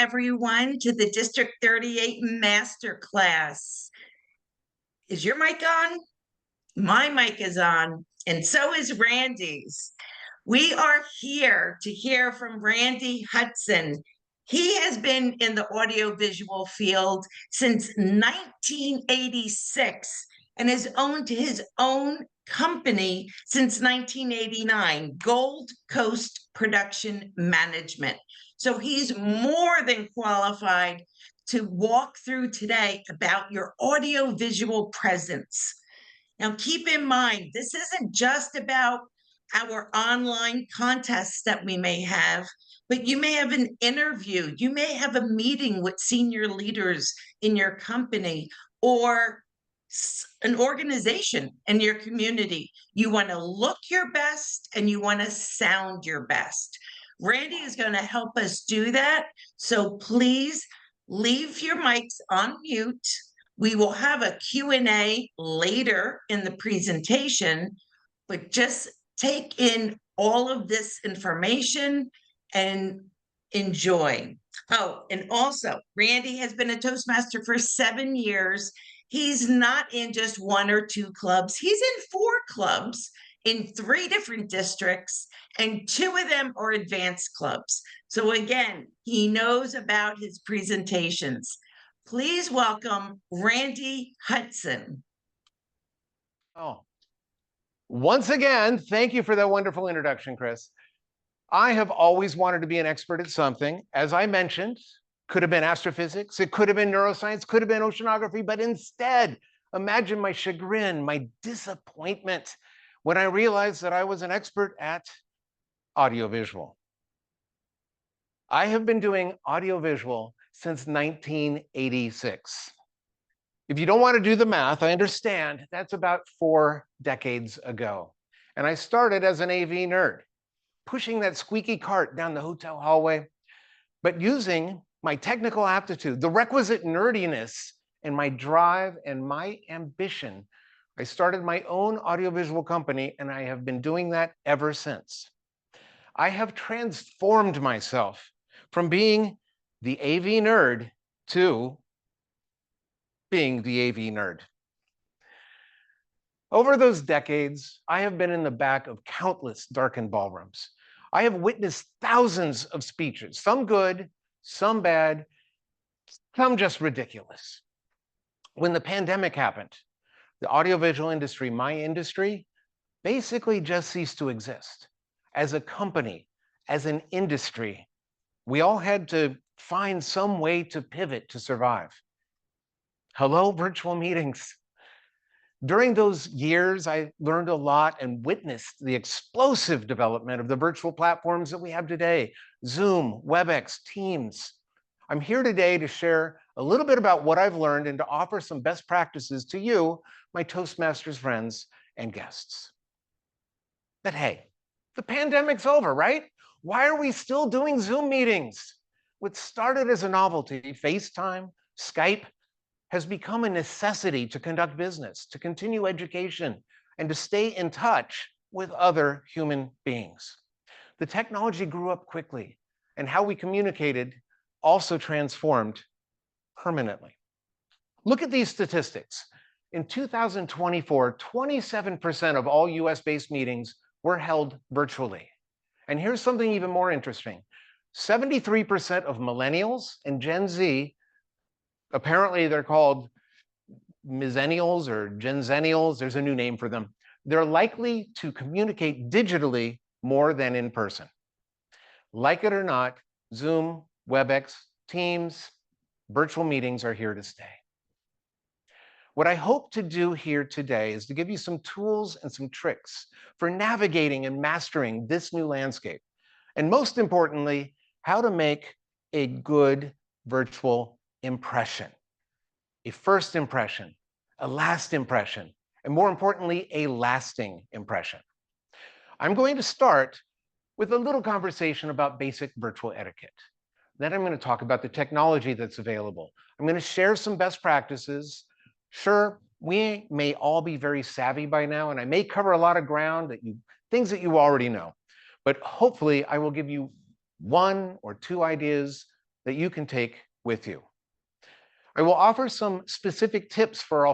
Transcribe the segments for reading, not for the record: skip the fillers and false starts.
everyone to the District 38 Masterclass. Is your mic on? My mic is on, and so is Randy's. We are here to hear from Randy Hudson. He has been in the audiovisual field since 1986 and has owned his own company since 1989, Gold Coast Production Management. So he's more than qualified to walk through today about your audiovisual presence. Now, keep in mind, this isn't just about our online contests that we may have, but you may have an interview, you may have a meeting with senior leaders in your company or an organization in your community. You want to look your best and you want to sound your best. Randy is going to help us do that. So please leave your mics on mute. We will have a Q&A later in the presentation, but just take in all of this information and enjoy. Oh, and also, Randy has been a Toastmaster for 7 years. He's not in just 1 or 2 clubs. He's in 4 clubs in 3 different districts, and 2 of them are advanced clubs. So again, he knows about his presentations. Please welcome Randy Hudson. Oh, once again, thank you for that wonderful introduction, Chris. I have always wanted to be an expert at something. As I mentioned, could have been astrophysics, it could have been neuroscience, could have been oceanography, but instead, imagine my chagrin, my disappointment when I realized that I was an expert at audiovisual. I have been doing audiovisual since 1986. If you don't want to do the math, I understand that's about 4 decades ago. And I started as an AV nerd, pushing that squeaky cart down the hotel hallway, but using my technical aptitude, the requisite nerdiness, and my drive and my ambition, I started my own audiovisual company, and I have been doing that ever since. I have transformed myself from being the AV nerd to being the AV nerd. Over those decades, I have been in the back of countless darkened ballrooms. I have witnessed thousands of speeches, some good, some bad, some just ridiculous. When the pandemic happened, the audiovisual industry, my industry, basically just ceased to exist. As a company, as an industry, we all had to find some way to pivot to survive. Hello, virtual meetings. During those years, I learned a lot and witnessed the explosive development of the virtual platforms that we have today, Zoom, WebEx, Teams. I'm here today to share a little bit about what I've learned and to offer some best practices to you, my Toastmasters friends and guests. But hey, the pandemic's over, right? Why are we still doing Zoom meetings? What started as a novelty, FaceTime, Skype, has become a necessity to conduct business, to continue education, and to stay in touch with other human beings. The technology grew up quickly, and how we communicated also transformed permanently. Look at these statistics. In 2024, 27% of all US-based meetings were held virtually. And here's something even more interesting. 73% of millennials and Gen Z, apparently they're called Millennials or Genzennials, there's a new name for them. They're likely to communicate digitally more than in person. Like it or not, Zoom, WebEx, Teams, virtual meetings are here to stay. What I hope to do here today is to give you some tools and some tricks for navigating and mastering this new landscape. And most importantly, how to make a good virtual impression. A first impression, a last impression, and more importantly, a lasting impression. I'm going to start with a little conversation about basic virtual etiquette. Then I'm going to talk about the technology that's available. I'm going to share some best practices. Sure, we may all be very savvy by now, and I may cover a lot of ground, things that you already know. But hopefully, I will give you 1 or 2 ideas that you can take with you. I will offer some specific tips for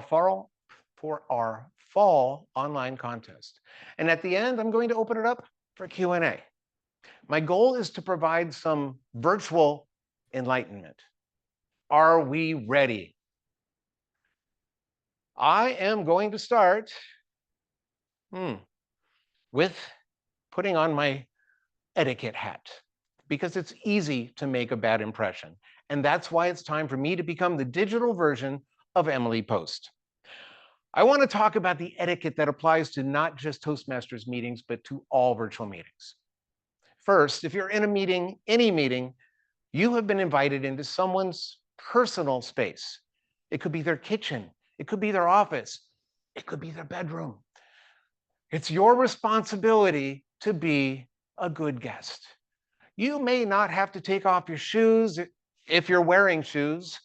our fall online contest. And at the end, I'm going to open it up for Q&A. My goal is to provide some virtual enlightenment. Are we ready? I am going to start with putting on my etiquette hat, because it's easy to make a bad impression. And that's why it's time for me to become the digital version of Emily Post. I want to talk about the etiquette that applies to not just Toastmasters meetings, but to all virtual meetings. First, if you're in a meeting, any meeting, you have been invited into someone's personal space. It could be their kitchen, it could be their office, it could be their bedroom. It's your responsibility to be a good guest. You may not have to take off your shoes if you're wearing shoes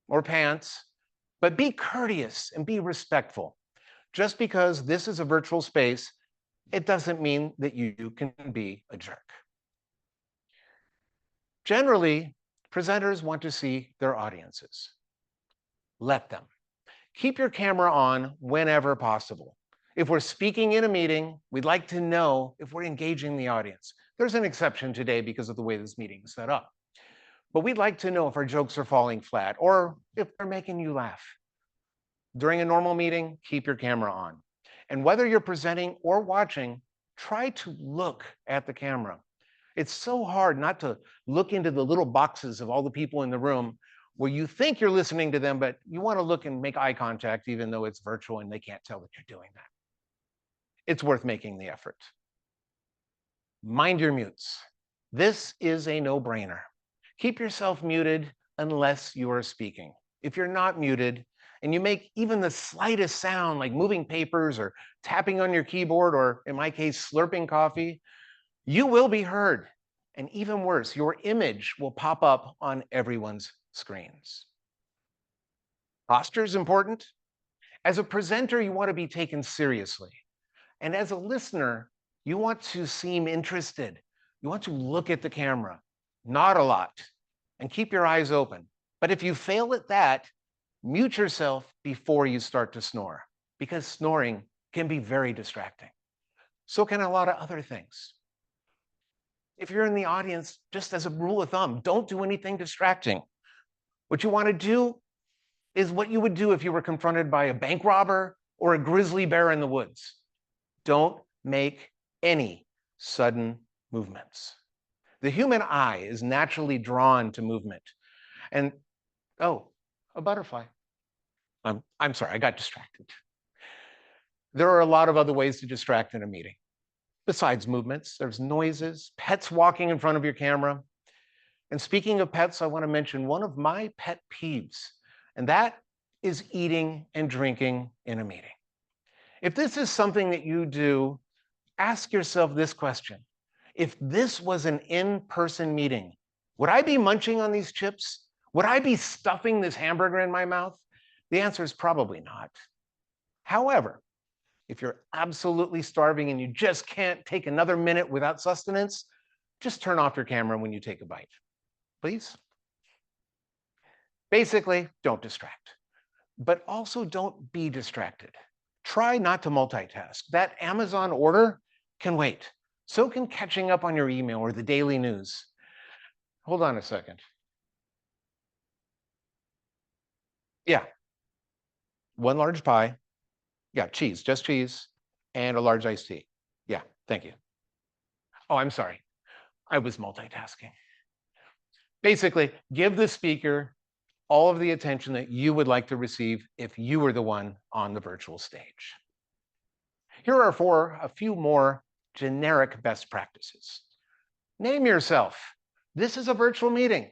or pants, but be courteous and be respectful. Just because this is a virtual space, it doesn't mean that you can be a jerk. Generally, presenters want to see their audiences. Let them. Keep your camera on whenever possible. If we're speaking in a meeting, we'd like to know if we're engaging the audience. There's an exception today because of the way this meeting is set up. But we'd like to know if our jokes are falling flat or if they're making you laugh. During a normal meeting, keep your camera on. And whether you're presenting or watching, try to look at the camera. It's so hard not to look into the little boxes of all the people in the room where you think you're listening to them, but you want to look and make eye contact even though it's virtual and they can't tell that you're doing that. It's worth making the effort. Mind your mutes. This is a no-brainer. Keep yourself muted unless you are speaking. If you're not muted and you make even the slightest sound like moving papers or tapping on your keyboard or, in my case, slurping coffee, you will be heard. And even worse, your image will pop up on everyone's screens. Posture is important. As a presenter, you want to be taken seriously. And as a listener, you want to seem interested. You want to look at the camera, nod a lot, and keep your eyes open. But if you fail at that, mute yourself before you start to snore, because snoring can be very distracting. So can a lot of other things. If you're in the audience, just as a rule of thumb, don't do anything distracting. What you want to do is what you would do if you were confronted by a bank robber or a grizzly bear in the woods. Don't make any sudden movements. The human eye is naturally drawn to movement. And, oh, a butterfly. I'm sorry, I got distracted. There are a lot of other ways to distract in a meeting. Besides movements, there's noises, pets walking in front of your camera. And speaking of pets, I want to mention one of my pet peeves, and that is eating and drinking in a meeting. If this is something that you do, ask yourself this question. If this was an in-person meeting, would I be munching on these chips? Would I be stuffing this hamburger in my mouth? The answer is probably not. However, if you're absolutely starving and you just can't take another minute without sustenance, just turn off your camera when you take a bite, please. Basically, don't distract, but also don't be distracted. Try not to multitask. That Amazon order can wait. So can catching up on your email or the daily news. Hold on a second. Yeah. One large pie. Yeah, cheese, just cheese, and a large iced tea. Yeah, thank you. Oh, I'm sorry. I was multitasking. Basically, give the speaker all of the attention that you would like to receive if you were the one on the virtual stage. Here are a few more generic best practices. Name yourself. This is a virtual meeting.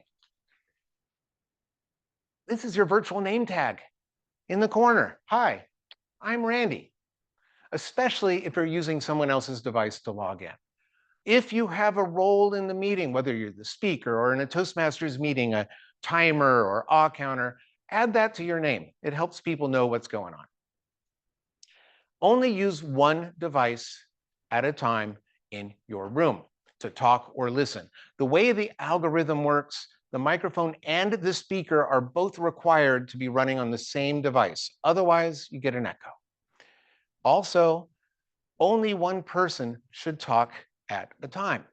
This is your virtual name tag in the corner. Hi, I'm Randy, especially if you're using someone else's device to log in. If you have a role in the meeting, whether you're the speaker or in a Toastmasters meeting, a timer or awe counter, add that to your name. It helps people know what's going on. Only use one device at a time in your room to talk or listen. The way the algorithm works, the microphone and the speaker are both required to be running on the same device. Otherwise, you get an echo. Also, only one person should talk at a time.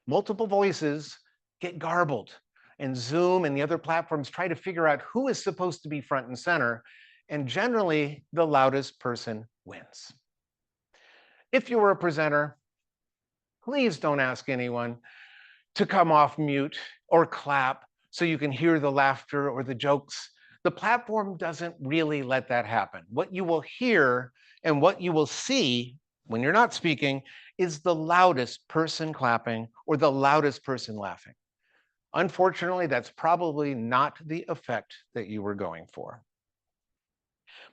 Multiple voices get garbled, and Zoom and the other platforms try to figure out who is supposed to be front and center, and generally the loudest person wins. If you were a presenter, please don't ask anyone to come off mute or clap so you can hear the laughter or the jokes. The platform doesn't really let that happen. What you will hear and what you will see when you're not speaking is the loudest person clapping or the loudest person laughing. Unfortunately, that's probably not the effect that you were going for.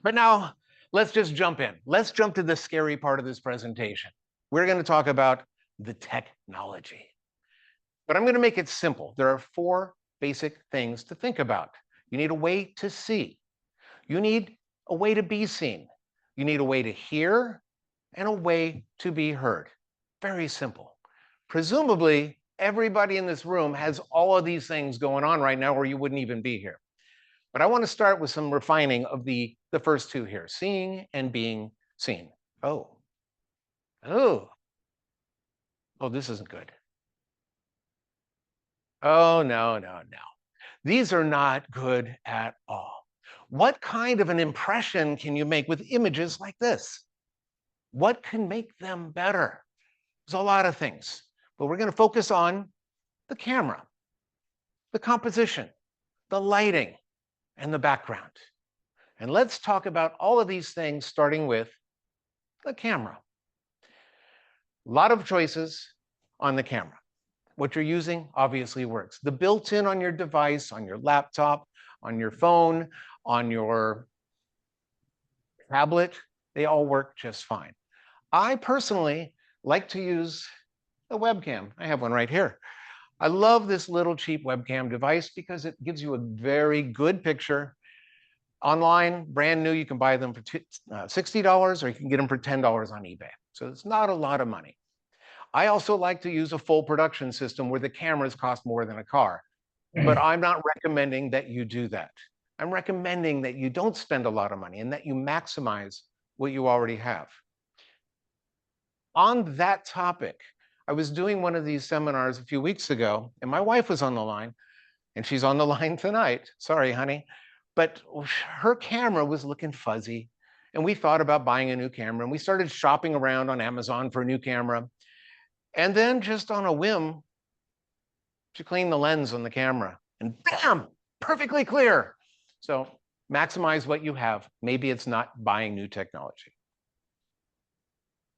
But now let's just jump in. Let's jump to the scary part of this presentation. We're going to talk about the technology. But I'm going to make it simple. There are 4 basic things to think about. You need a way to see. You need a way to be seen. You need a way to hear and a way to be heard. Very simple. Presumably, everybody in this room has all of these things going on right now, or you wouldn't even be here. But I want to start with some refining of the first 2 here, seeing and being seen. Oh, this isn't good. Oh, no. These are not good at all. What kind of an impression can you make with images like this? What can make them better? There's a lot of things, but we're going to focus on the camera, the composition, the lighting, and the background. And let's talk about all of these things, starting with the camera. A lot of choices on the camera. What you're using obviously works. The built-in on your device, on your laptop, on your phone, on your tablet, they all work just fine. I personally like to use a webcam. I have one right here. I love this little cheap webcam device because it gives you a very good picture. Online, brand new, you can buy them for $60 or you can get them for $10 on eBay. So it's not a lot of money. I also like to use a full production system where the cameras cost more than a car, but I'm not recommending that you do that. I'm recommending that you don't spend a lot of money and that you maximize what you already have. On that topic, I was doing one of these seminars a few weeks ago, and my wife was on the line, and she's on the line tonight. Sorry, honey. But her camera was looking fuzzy, and we thought about buying a new camera, and we started shopping around on Amazon for a new camera. And then just on a whim, she cleaned the lens on the camera, and bam, perfectly clear. So maximize what you have. Maybe it's not buying new technology.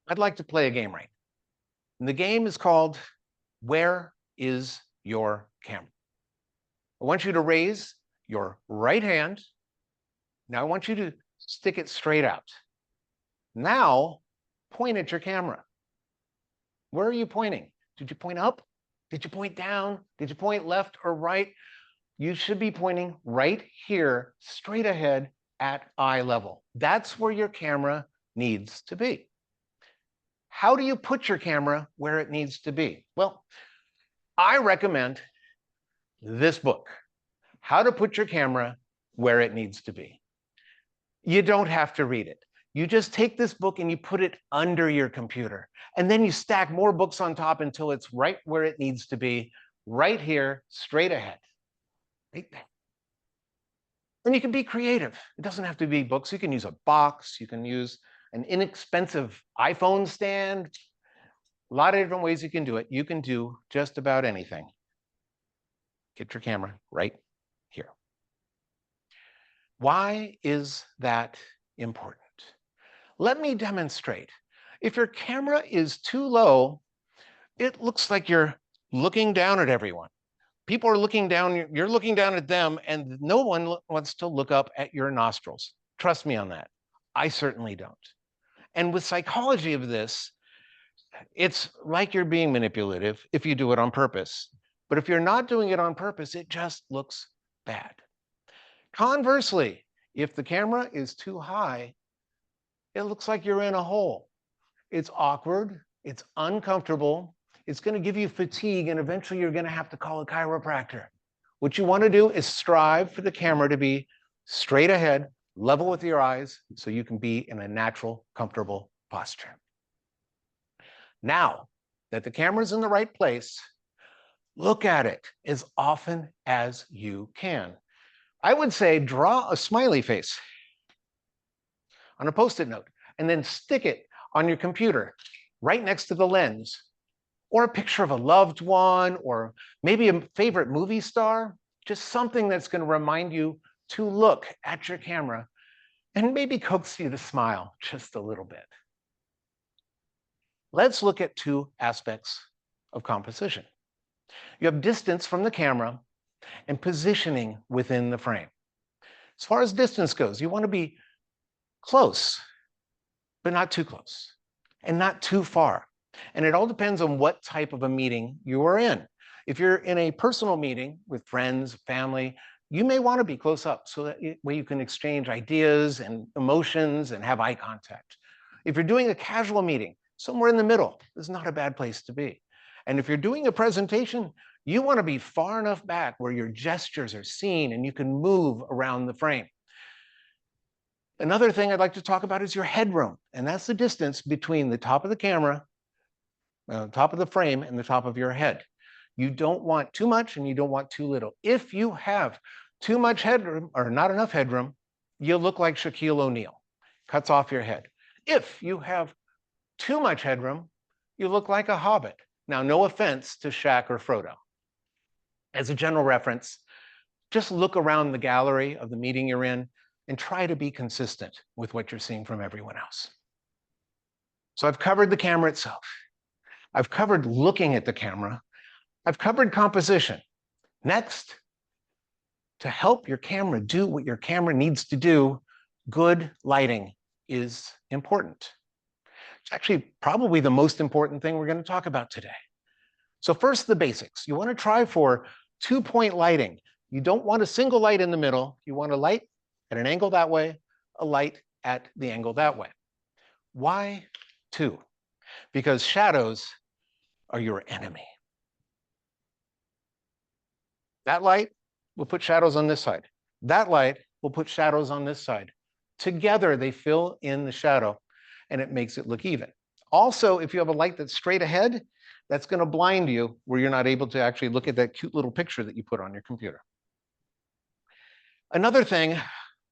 I'd like to play a game right now. And the game is called, Where is Your Camera? I want you to raise your right hand. Now I want you to stick it straight out. Now point at your camera. Where are you pointing? Did you point up? Did you point down? Did you point left or right? You should be pointing right here, straight ahead at eye level. That's where your camera needs to be. How do you put your camera where it needs to be? Well, I recommend this book, How to Put Your Camera Where It Needs to Be. You don't have to read it. You just take this book and you put it under your computer, and then you stack more books on top until it's right where it needs to be, right here, straight ahead. Right there. And you can be creative. It doesn't have to be books. You can use a box. You can use an inexpensive iPhone stand. A lot of different ways you can do it. You can do just about anything. Get your camera right here. Why is that important? Let me demonstrate. If your camera is too low, it looks like you're looking down at everyone. People are looking down, you're looking down at them, and no one wants to look up at your nostrils. Trust me on that. I certainly don't. And with psychology of this, it's like you're being manipulative if you do it on purpose. But if you're not doing it on purpose, it just looks bad. Conversely, if the camera is too high, it looks like you're in a hole. It's awkward, it's uncomfortable, it's going to give you fatigue, and eventually you're going to have to call a chiropractor. What you want to do is strive for the camera to be straight ahead, level with your eyes, so you can be in a natural, comfortable posture. Now that the camera's in the right place, look at it as often as you can. I would say draw a smiley face on a Post-it note and then stick it on your computer right next to the lens, or a picture of a loved one, or maybe a favorite movie star, just something that's going to remind you to look at your camera and maybe coax you to smile just a little bit. Let's look at two aspects of composition. You have distance from the camera and positioning within the frame. As far as distance goes, you want to be close, but not too close, and not too far. And it all depends on what type of a meeting you are in. If you're in a personal meeting with friends, family, you may want to be close up so that way you can exchange ideas and emotions and have eye contact. If you're doing a casual meeting, somewhere in the middle is not a bad place to be. And if you're doing a presentation, you want to be far enough back where your gestures are seen and you can move around the frame. Another thing I'd like to talk about is your headroom, and that's the distance between the top of the camera, top of the frame, and the top of your head. You don't want too much and you don't want too little. If you have too much headroom or not enough headroom, you'll look like Shaquille O'Neal, cuts off your head. If you have too much headroom, you look like a hobbit. Now, no offense to Shaq or Frodo. As a general reference, just look around the gallery of the meeting you're in and try to be consistent with what you're seeing from everyone else. So I've covered the camera itself. I've covered looking at the camera. I've covered composition. Next, to help your camera do what your camera needs to do, good lighting is important. It's actually probably the most important thing we're going to talk about today. So first, the basics. You want to try for 2-point lighting. You don't want a single light in the middle. You want a light at an angle that way, a light at the angle that way. Why 2? Because shadows are your enemy. That light will put shadows on this side. That light will put shadows on this side. Together, they fill in the shadow, and it makes it look even. Also, if you have a light that's straight ahead, that's going to blind you where you're not able to actually look at that cute little picture that you put on your computer. Another thing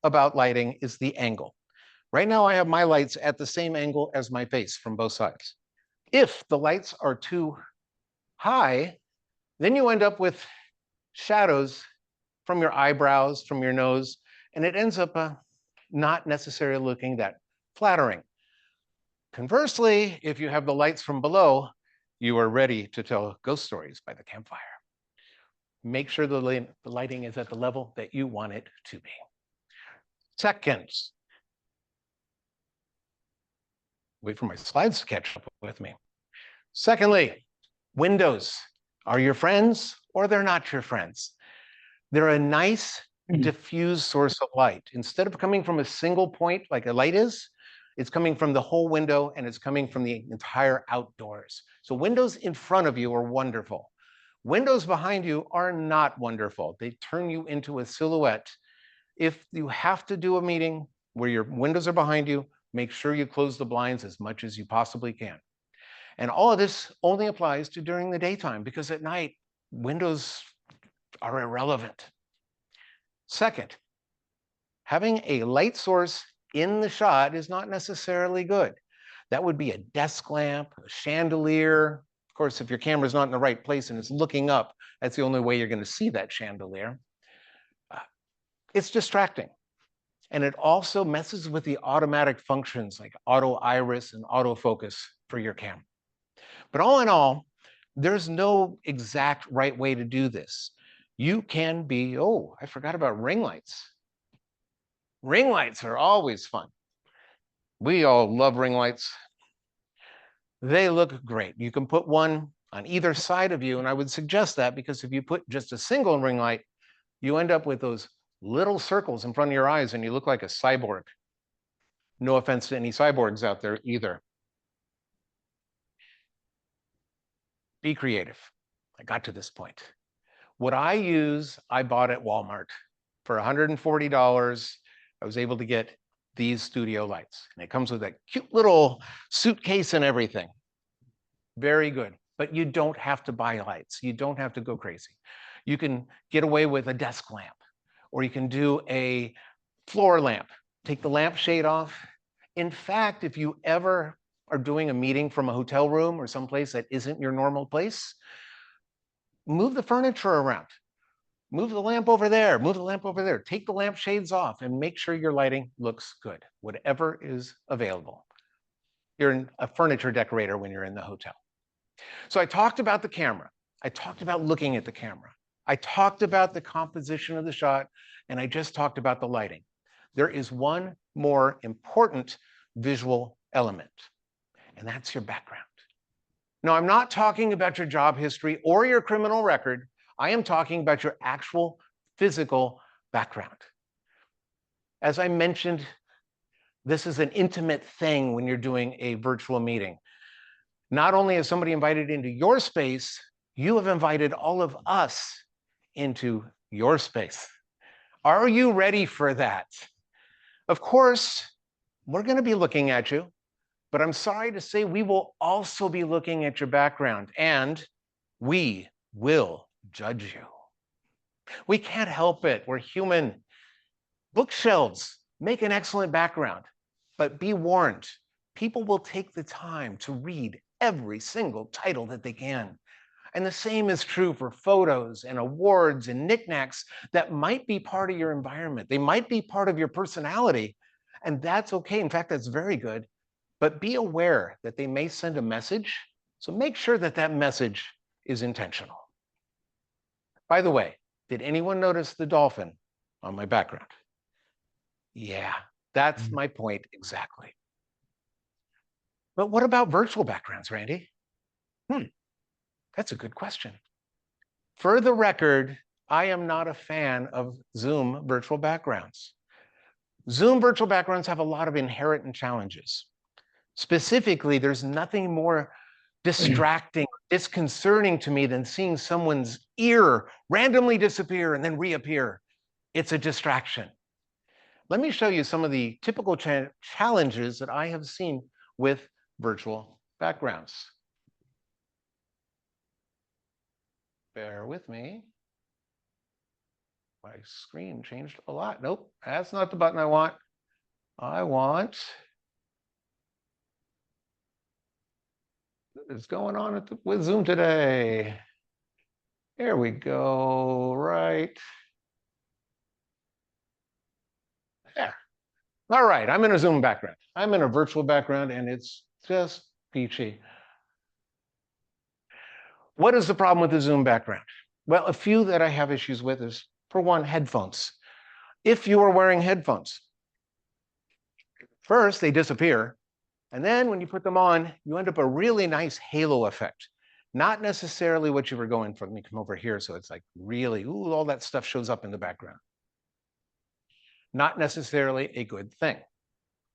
about lighting is the angle. Right now, I have my lights at the same angle as my face from both sides. If the lights are too high, then you end up with shadows from your eyebrows, from your nose, and it ends up not necessarily looking that flattering. Conversely, if you have the lights from below, you are ready to tell ghost stories by the campfire. Make sure the lighting is at the level that you want it to be. Second, wait for my slides to catch up with me. Secondly, windows are your friends or they're not your friends. They're a nice diffuse source of light. Instead of coming from a single point like a light is, it's coming from the whole window and it's coming from the entire outdoors. So windows in front of you are wonderful. Windows behind you are not wonderful. They turn you into a silhouette. If you have to do a meeting where your windows are behind you, make sure you close the blinds as much as you possibly can. And all of this only applies to during the daytime, because at night, windows are irrelevant. Second, having a light source in the shot is not necessarily good. That would be a desk lamp, a chandelier. Of course, if your camera's not in the right place and it's looking up, that's the only way you're going to see that chandelier. It's distracting. And it also messes with the automatic functions like auto iris and autofocus for your camera. But all in all, there's no exact right way to do this. You can be, oh, I forgot about ring lights. Ring lights are always fun. We all love ring lights. They look great. You can put one on either side of you, and I would suggest that because if you put just a single ring light, you end up with those little circles in front of your eyes and you look like a cyborg. No offense to any cyborgs out there either. Be creative. I got to this point. What I use, I bought at Walmart for $140. I was able to get these studio lights, and it comes with a cute little suitcase and everything. Very good, but you don't have to buy lights. You don't have to go crazy. You can get away with a desk lamp, or you can do a floor lamp. Take the lampshade off. In fact, if you ever are doing a meeting from a hotel room or someplace that isn't your normal place, move the furniture around. Move the lamp over there, move the lamp over there. Take the lampshades off and make sure your lighting looks good, whatever is available. You're a furniture decorator when you're in the hotel. So I talked about the camera. I talked about looking at the camera. I talked about the composition of the shot, and I just talked about the lighting. There is one more important visual element, and that's your background. Now, I'm not talking about your job history or your criminal record. I am talking about your actual physical background. As I mentioned, this is an intimate thing when you're doing a virtual meeting. Not only is somebody invited into your space, you have invited all of us into your space. Are you ready for that? Of course, we're going to be looking at you, but I'm sorry to say we will also be looking at your background, and we will judge you. We can't help it. We're human. Bookshelves make an excellent background, but be warned, people will take the time to read every single title that they can. And the same is true for photos and awards and knickknacks that might be part of your environment. They might be part of your personality, and that's okay. In fact, that's very good. But be aware that they may send a message, so make sure that that message is intentional. By the way, did anyone notice the dolphin on my background? Yeah, that's my point exactly. But what about virtual backgrounds, Randy? That's a good question. For the record, I am not a fan of Zoom virtual backgrounds. Zoom virtual backgrounds have a lot of inherent challenges. Specifically, there's nothing more distracting, disconcerting to me than seeing someone's ear randomly disappear and then reappear. It's a distraction. Let me show you some of the typical challenges that I have seen with virtual backgrounds. Bear with me. My screen changed a lot. Nope, that's not the button I want. I want... What is going on with Zoom today? There we go, right there. All right, I'm in a Zoom background. I'm in a virtual background, and it's just peachy. What is the problem with the Zoom background? Well, a few that I have issues with is, for one, headphones. If you are wearing headphones, first, they disappear. And then when you put them on, you end up a really nice halo effect. Not necessarily what you were going for. Let me come over here so it's like really, ooh, all that stuff shows up in the background. Not necessarily a good thing.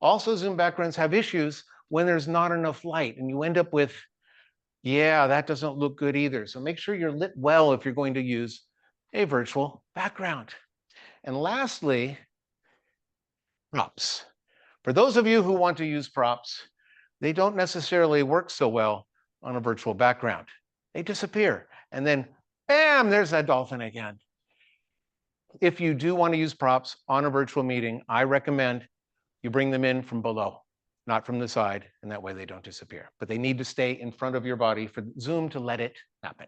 Also, Zoom backgrounds have issues when there's not enough light, and you end up with, yeah, that doesn't look good either. So make sure you're lit well if you're going to use a virtual background. And lastly, props. For those of you who want to use props, they don't necessarily work so well on a virtual background. They disappear, and then, bam, there's that dolphin again. If you do want to use props on a virtual meeting, I recommend you bring them in from below, not from the side, and that way they don't disappear. But they need to stay in front of your body for Zoom to let it happen.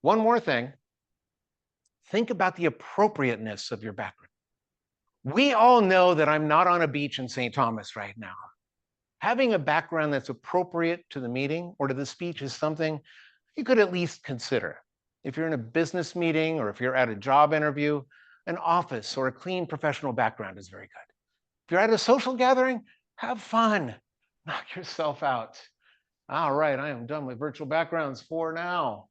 One more thing, think about the appropriateness of your background. We all know that I'm not on a beach in St. Thomas right now. Having a background that's appropriate to the meeting or to the speech is something you could at least consider. If you're in a business meeting or if you're at a job interview, an office or a clean professional background is very good. If you're at a social gathering, have fun, knock yourself out. All right, I am done with virtual backgrounds for now.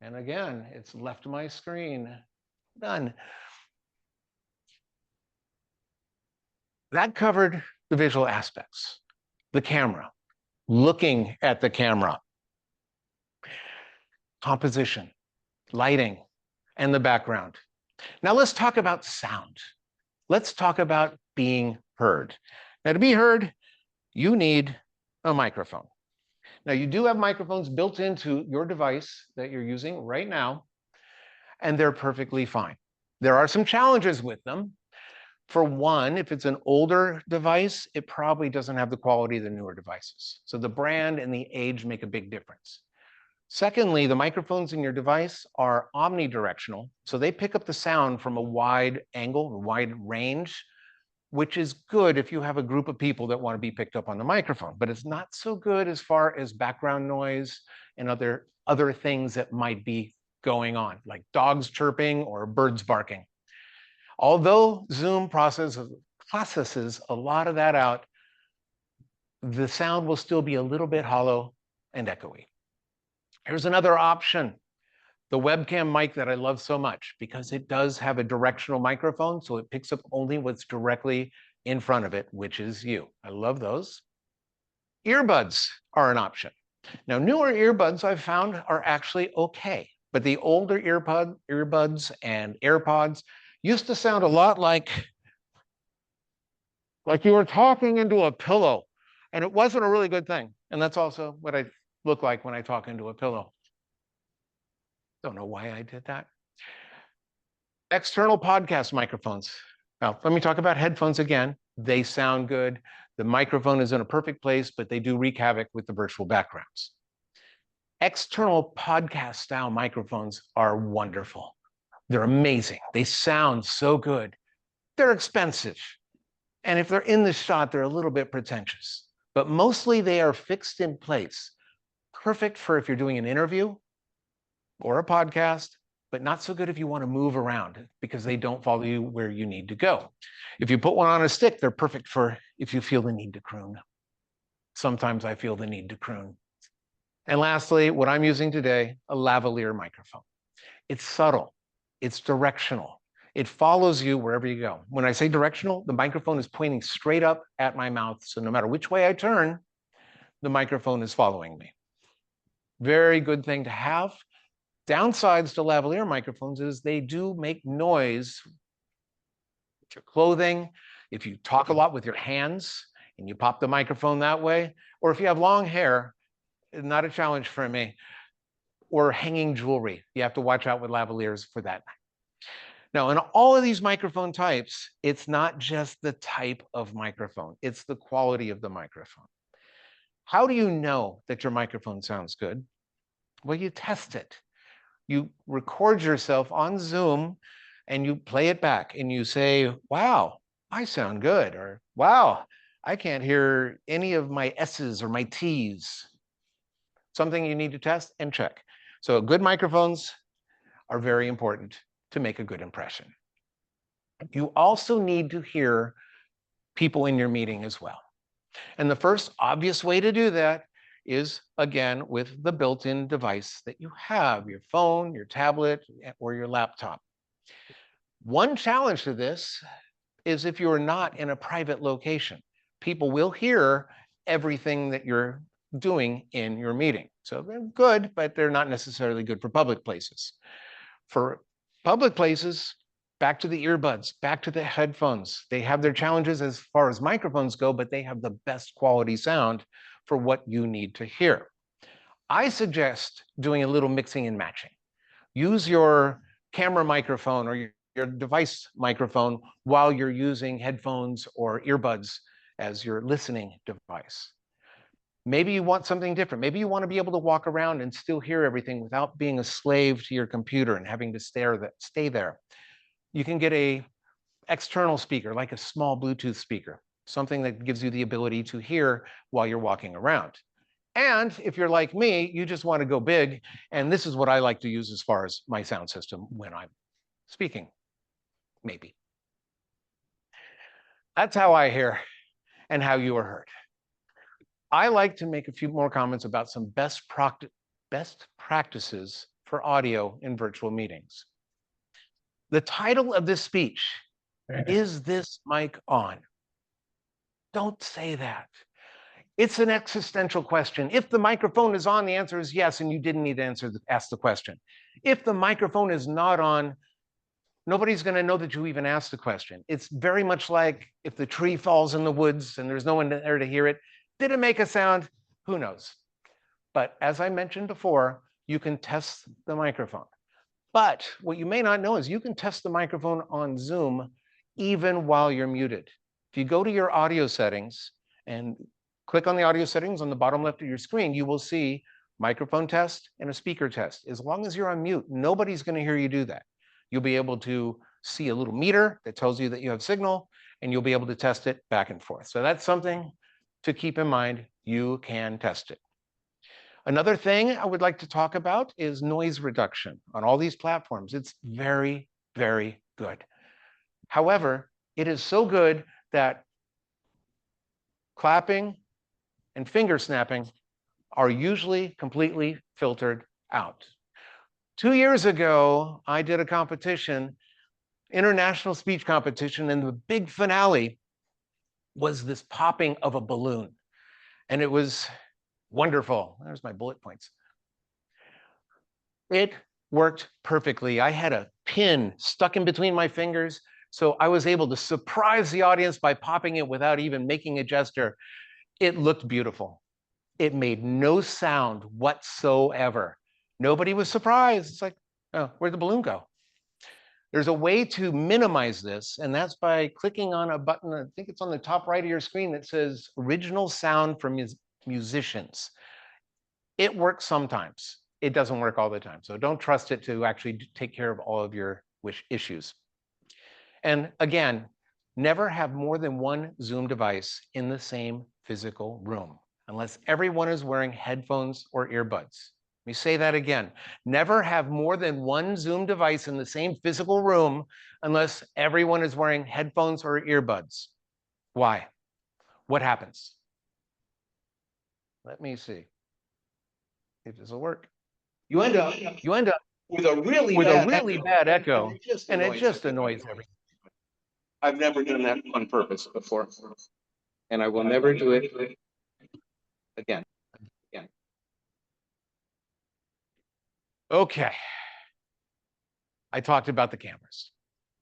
And again, it's left my screen. Done. That covered the visual aspects, the camera, looking at the camera, composition, lighting, and the background. Now let's talk about sound. Let's talk about being heard. Now to be heard, you need a microphone. Now you do have microphones built into your device that you're using right now, and they're perfectly fine. There are some challenges with them. For one, if it's an older device, it probably doesn't have the quality of the newer devices. So the brand and the age make a big difference. Secondly, the microphones in your device are omnidirectional, so they pick up the sound from a wide angle, a wide range, which is good if you have a group of people that want to be picked up on the microphone, but it's not so good as far as background noise and other things that might be going on, like dogs chirping or birds barking. Although Zoom processes a lot of that out, the sound will still be a little bit hollow and echoey. Here's another option, the webcam mic that I love so much because it does have a directional microphone, so it picks up only what's directly in front of it, which is you. I love those. Earbuds are an option. Now, newer earbuds I've found are actually okay, but the older earbuds and AirPods used to sound a lot like you were talking into a pillow, and it wasn't a really good thing. And that's also what I look like when I talk into a pillow. Don't know why I did that. External podcast microphones. Now, let me talk about headphones again. They sound good. The microphone is in a perfect place, but they do wreak havoc with the virtual backgrounds. External podcast style microphones are wonderful. They're amazing. They sound so good. They're expensive. And if they're in the shot, they're a little bit pretentious. But mostly they are fixed in place. Perfect for if you're doing an interview or a podcast, but not so good if you want to move around because they don't follow you where you need to go. If you put one on a stick, they're perfect for if you feel the need to croon. Sometimes I feel the need to croon. And lastly, what I'm using today, a lavalier microphone. It's subtle, it's directional. It follows you wherever you go. When I say directional, the microphone is pointing straight up at my mouth. So no matter which way I turn, the microphone is following me. Very good thing to have. Downsides to lavalier microphones is they do make noise with your clothing. If you talk a lot with your hands and you pop the microphone that way, or if you have long hair, not a challenge for me, or hanging jewelry. You have to watch out with lavaliers for that. Now, in all of these microphone types, it's not just the type of microphone, it's the quality of the microphone. How do you know that your microphone sounds good? Well, you test it. You record yourself on Zoom and you play it back and you say, wow, I sound good, or wow, I can't hear any of my S's or my T's. Something you need to test and check. So good microphones are very important to make a good impression. You also need to hear people in your meeting as well. And the first obvious way to do that is, again, with the built-in device that you have, your phone, your tablet, or your laptop. One challenge to this is if you're not in a private location. People will hear everything that you're doing in your meeting. So they're good, but they're not necessarily good for public places. For public places, back to the earbuds, back to the headphones. They have their challenges as far as microphones go, but they have the best quality sound for what you need to hear. I suggest doing a little mixing and matching. Use your camera microphone or your device microphone while you're using headphones or earbuds as your listening device. Maybe you want something different. Maybe you want to be able to walk around and still hear everything without being a slave to your computer and having to stay there. You can get an external speaker, like a small Bluetooth speaker, something that gives you the ability to hear while you're walking around. And if you're like me, you just want to go big. And this is what I like to use as far as my sound system when I'm speaking, maybe. That's how I hear and how you are heard. I like to make a few more comments about some best practices for audio in virtual meetings. The title of this speech, is this mic on? Don't say that. It's an existential question. If the microphone is on, the answer is yes, and you didn't need to ask the question. If the microphone is not on, nobody's going to know that you even asked the question. It's very much like if the tree falls in the woods and there's no one there to hear it. Did it make a sound? Who knows? But as I mentioned before, you can test the microphone. But what you may not know is you can test the microphone on Zoom even while you're muted. If you go to your audio settings and click on the audio settings on the bottom left of your screen, you will see microphone test and a speaker test. As long as you're on mute, nobody's going to hear you do that. You'll be able to see a little meter that tells you that you have signal, and you'll be able to test it back and forth. So that's something to keep in mind. You can test it. Another thing I would like to talk about is noise reduction on all these platforms. It's very, very good. However, it is so good that clapping and finger snapping are usually completely filtered out. 2 years ago, I did a competition, international speech competition, and the big finale was this popping of a balloon. And it was wonderful. There's my bullet points. It worked perfectly. I had a pin stuck in between my fingers, so I was able to surprise the audience by popping it without even making a gesture. It looked beautiful. It made no sound whatsoever. Nobody was surprised. It's like, oh, where'd the balloon go? There's a way to minimize this, and that's by clicking on a button, I think it's on the top right of your screen, that says original sound from musicians. It works sometimes. It doesn't work all the time. So don't trust it to actually take care of all of your issues. And again, never have more than one Zoom device in the same physical room, unless everyone is wearing headphones or earbuds. Let me say that again. Never have more than one Zoom device in the same physical room unless everyone is wearing headphones or earbuds. Why? What happens? Let me see if this will work. You end up with a really bad echo, and it just annoys everyone. I've never done that on purpose before, and I will never do it again. Okay. I talked about the cameras.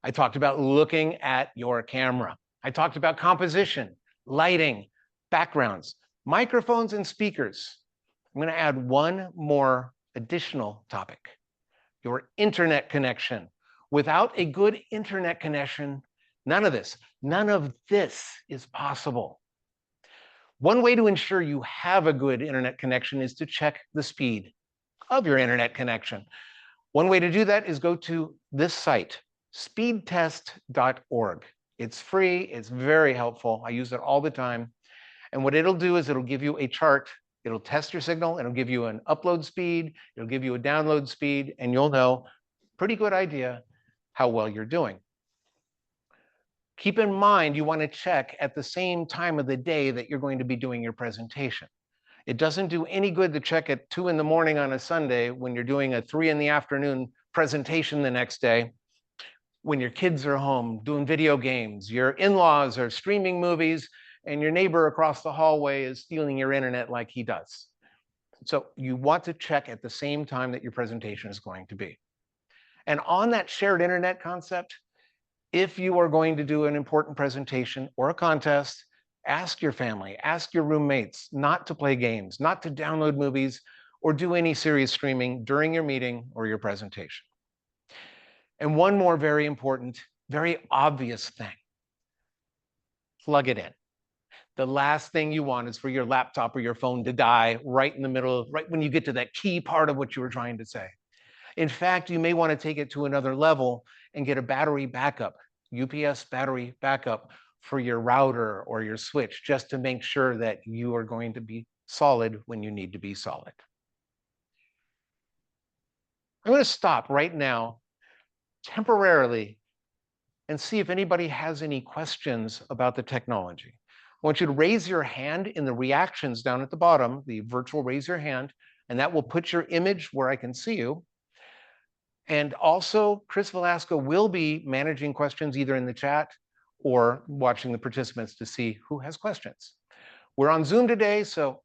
I talked about looking at your camera. I talked about composition, lighting, backgrounds, microphones, and speakers. I'm going to add one more additional topic: your internet connection. Without a good internet connection, none of this is possible. One way to ensure you have a good internet connection is to check the speed of your internet connection. One way to do that is go to this site, speedtest.org. It's free, it's very helpful. I use it all the time. And what it'll do is it'll give you a chart. It'll test your signal, it'll give you an upload speed, it'll give you a download speed, and you'll know, pretty good idea, how well you're doing. Keep in mind, you want to check at the same time of the day that you're going to be doing your presentation. It doesn't do any good to check at 2 in the morning on a Sunday when you're doing a 3 in the afternoon presentation the next day, when your kids are home doing video games, your in-laws are streaming movies, and your neighbor across the hallway is stealing your internet like he does. So you want to check at the same time that your presentation is going to be. And on that shared internet concept, if you are going to do an important presentation or a contest, ask your family, ask your roommates not to play games, not to download movies, or do any serious streaming during your meeting or your presentation. And one more very important, very obvious thing: plug it in. The last thing you want is for your laptop or your phone to die right in the middle, right when you get to that key part of what you were trying to say. In fact, you may want to take it to another level and get a battery backup, UPS battery backup for your router or your switch, just to make sure that you are going to be solid when you need to be solid. I'm going to stop right now temporarily and see if anybody has any questions about the technology. I want you to raise your hand in the reactions down at the bottom, the virtual raise your hand, and that will put your image where I can see you. And also, Chris Velasco will be managing questions either in the chat or watching the participants to see who has questions. We're on Zoom today, so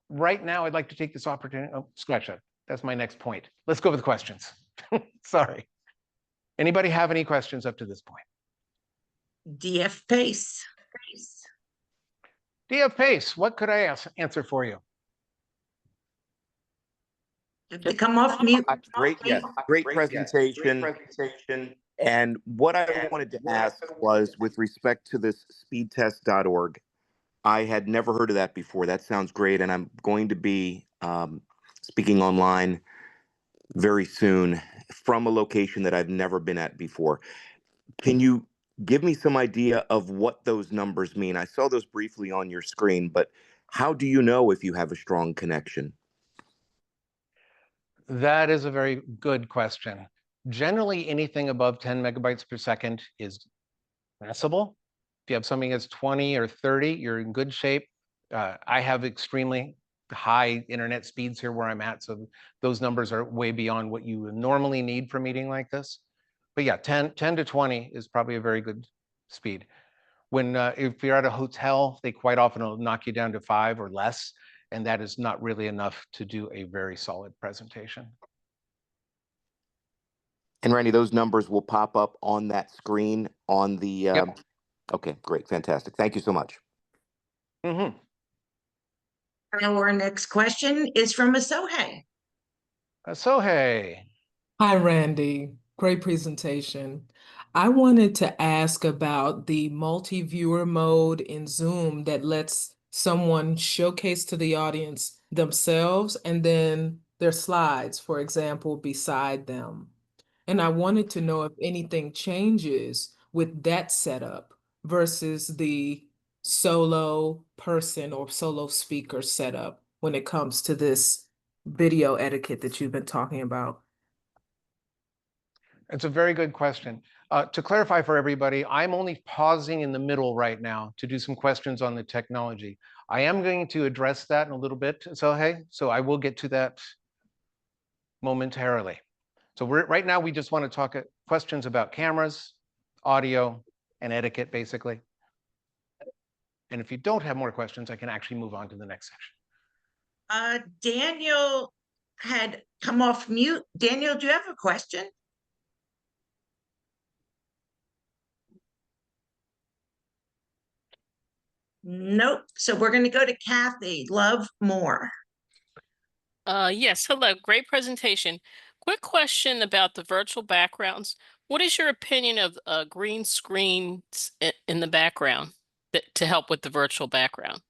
right now I'd like to take this opportunity. Oh, scratch that. That's my next point. Let's go with questions. Sorry. Anybody have any questions up to this point? DF Pace. DF Pace, what could I answer for you? To come off mute. Great, yes, great presentation. And what I wanted to ask was with respect to this speedtest.org, I had never heard of that before. That sounds great. And I'm going to be speaking online very soon from a location that I've never been at before. Can you give me some idea of what those numbers mean? I saw those briefly on your screen, but how do you know if you have a strong connection? That is a very good question. Generally, anything above 10 megabytes per second is passable. If you have something that's 20 or 30, you're in good shape. I have extremely high internet speeds here where I'm at, so those numbers are way beyond what you would normally need for a meeting like this. But yeah, 10 to 20 is probably a very good speed. When if you're at a hotel, they quite often will knock you down to 5 or less, and that is not really enough to do a very solid presentation. And Randy, those numbers will pop up on that screen on the. Yep. Okay, great, fantastic. Thank you so much. Mm-hmm. Our next question is from Asohe. Sohei. Hi, Randy. Great presentation. I wanted to ask about the multi-viewer mode in Zoom that lets someone showcase to the audience themselves and then their slides, for example, beside them. And I wanted to know if anything changes with that setup versus the solo person or solo speaker setup when it comes to this video etiquette that you've been talking about. It's a very good question. To clarify for everybody, I'm only pausing in the middle right now to do some questions on the technology. I am going to address that in a little bit, Sohei, so I will get to that momentarily. So right now, we just want to talk questions about cameras, audio, and etiquette, basically. And if you don't have more questions, I can actually move on to the next section. Daniel had come off mute. Daniel, do you have a question? Nope. So we're going to go to Kathy. Love more. Yes, hello, great presentation. Quick question about the virtual backgrounds. What is your opinion of green screens in the background to help with the virtual background?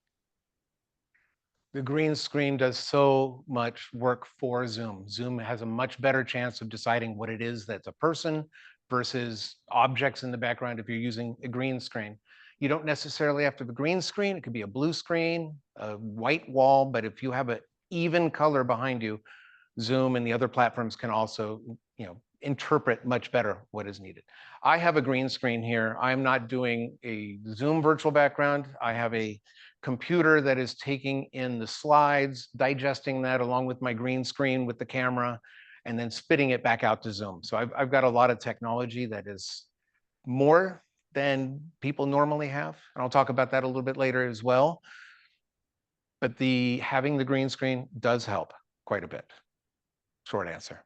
The green screen does so much work for Zoom. Zoom has a much better chance of deciding what it is that's a person versus objects in the background if you're using a green screen. You don't necessarily have to have a green screen. It could be a blue screen, a white wall, but if you have an even color behind you, Zoom and the other platforms can also, interpret much better what is needed. I have a green screen here. I'm not doing a Zoom virtual background. I have a computer that is taking in the slides, digesting that along with my green screen with the camera, and then spitting it back out to Zoom. So I've got a lot of technology that is more than people normally have. And I'll talk about that a little bit later as well. But having the green screen does help quite a bit. Short answer.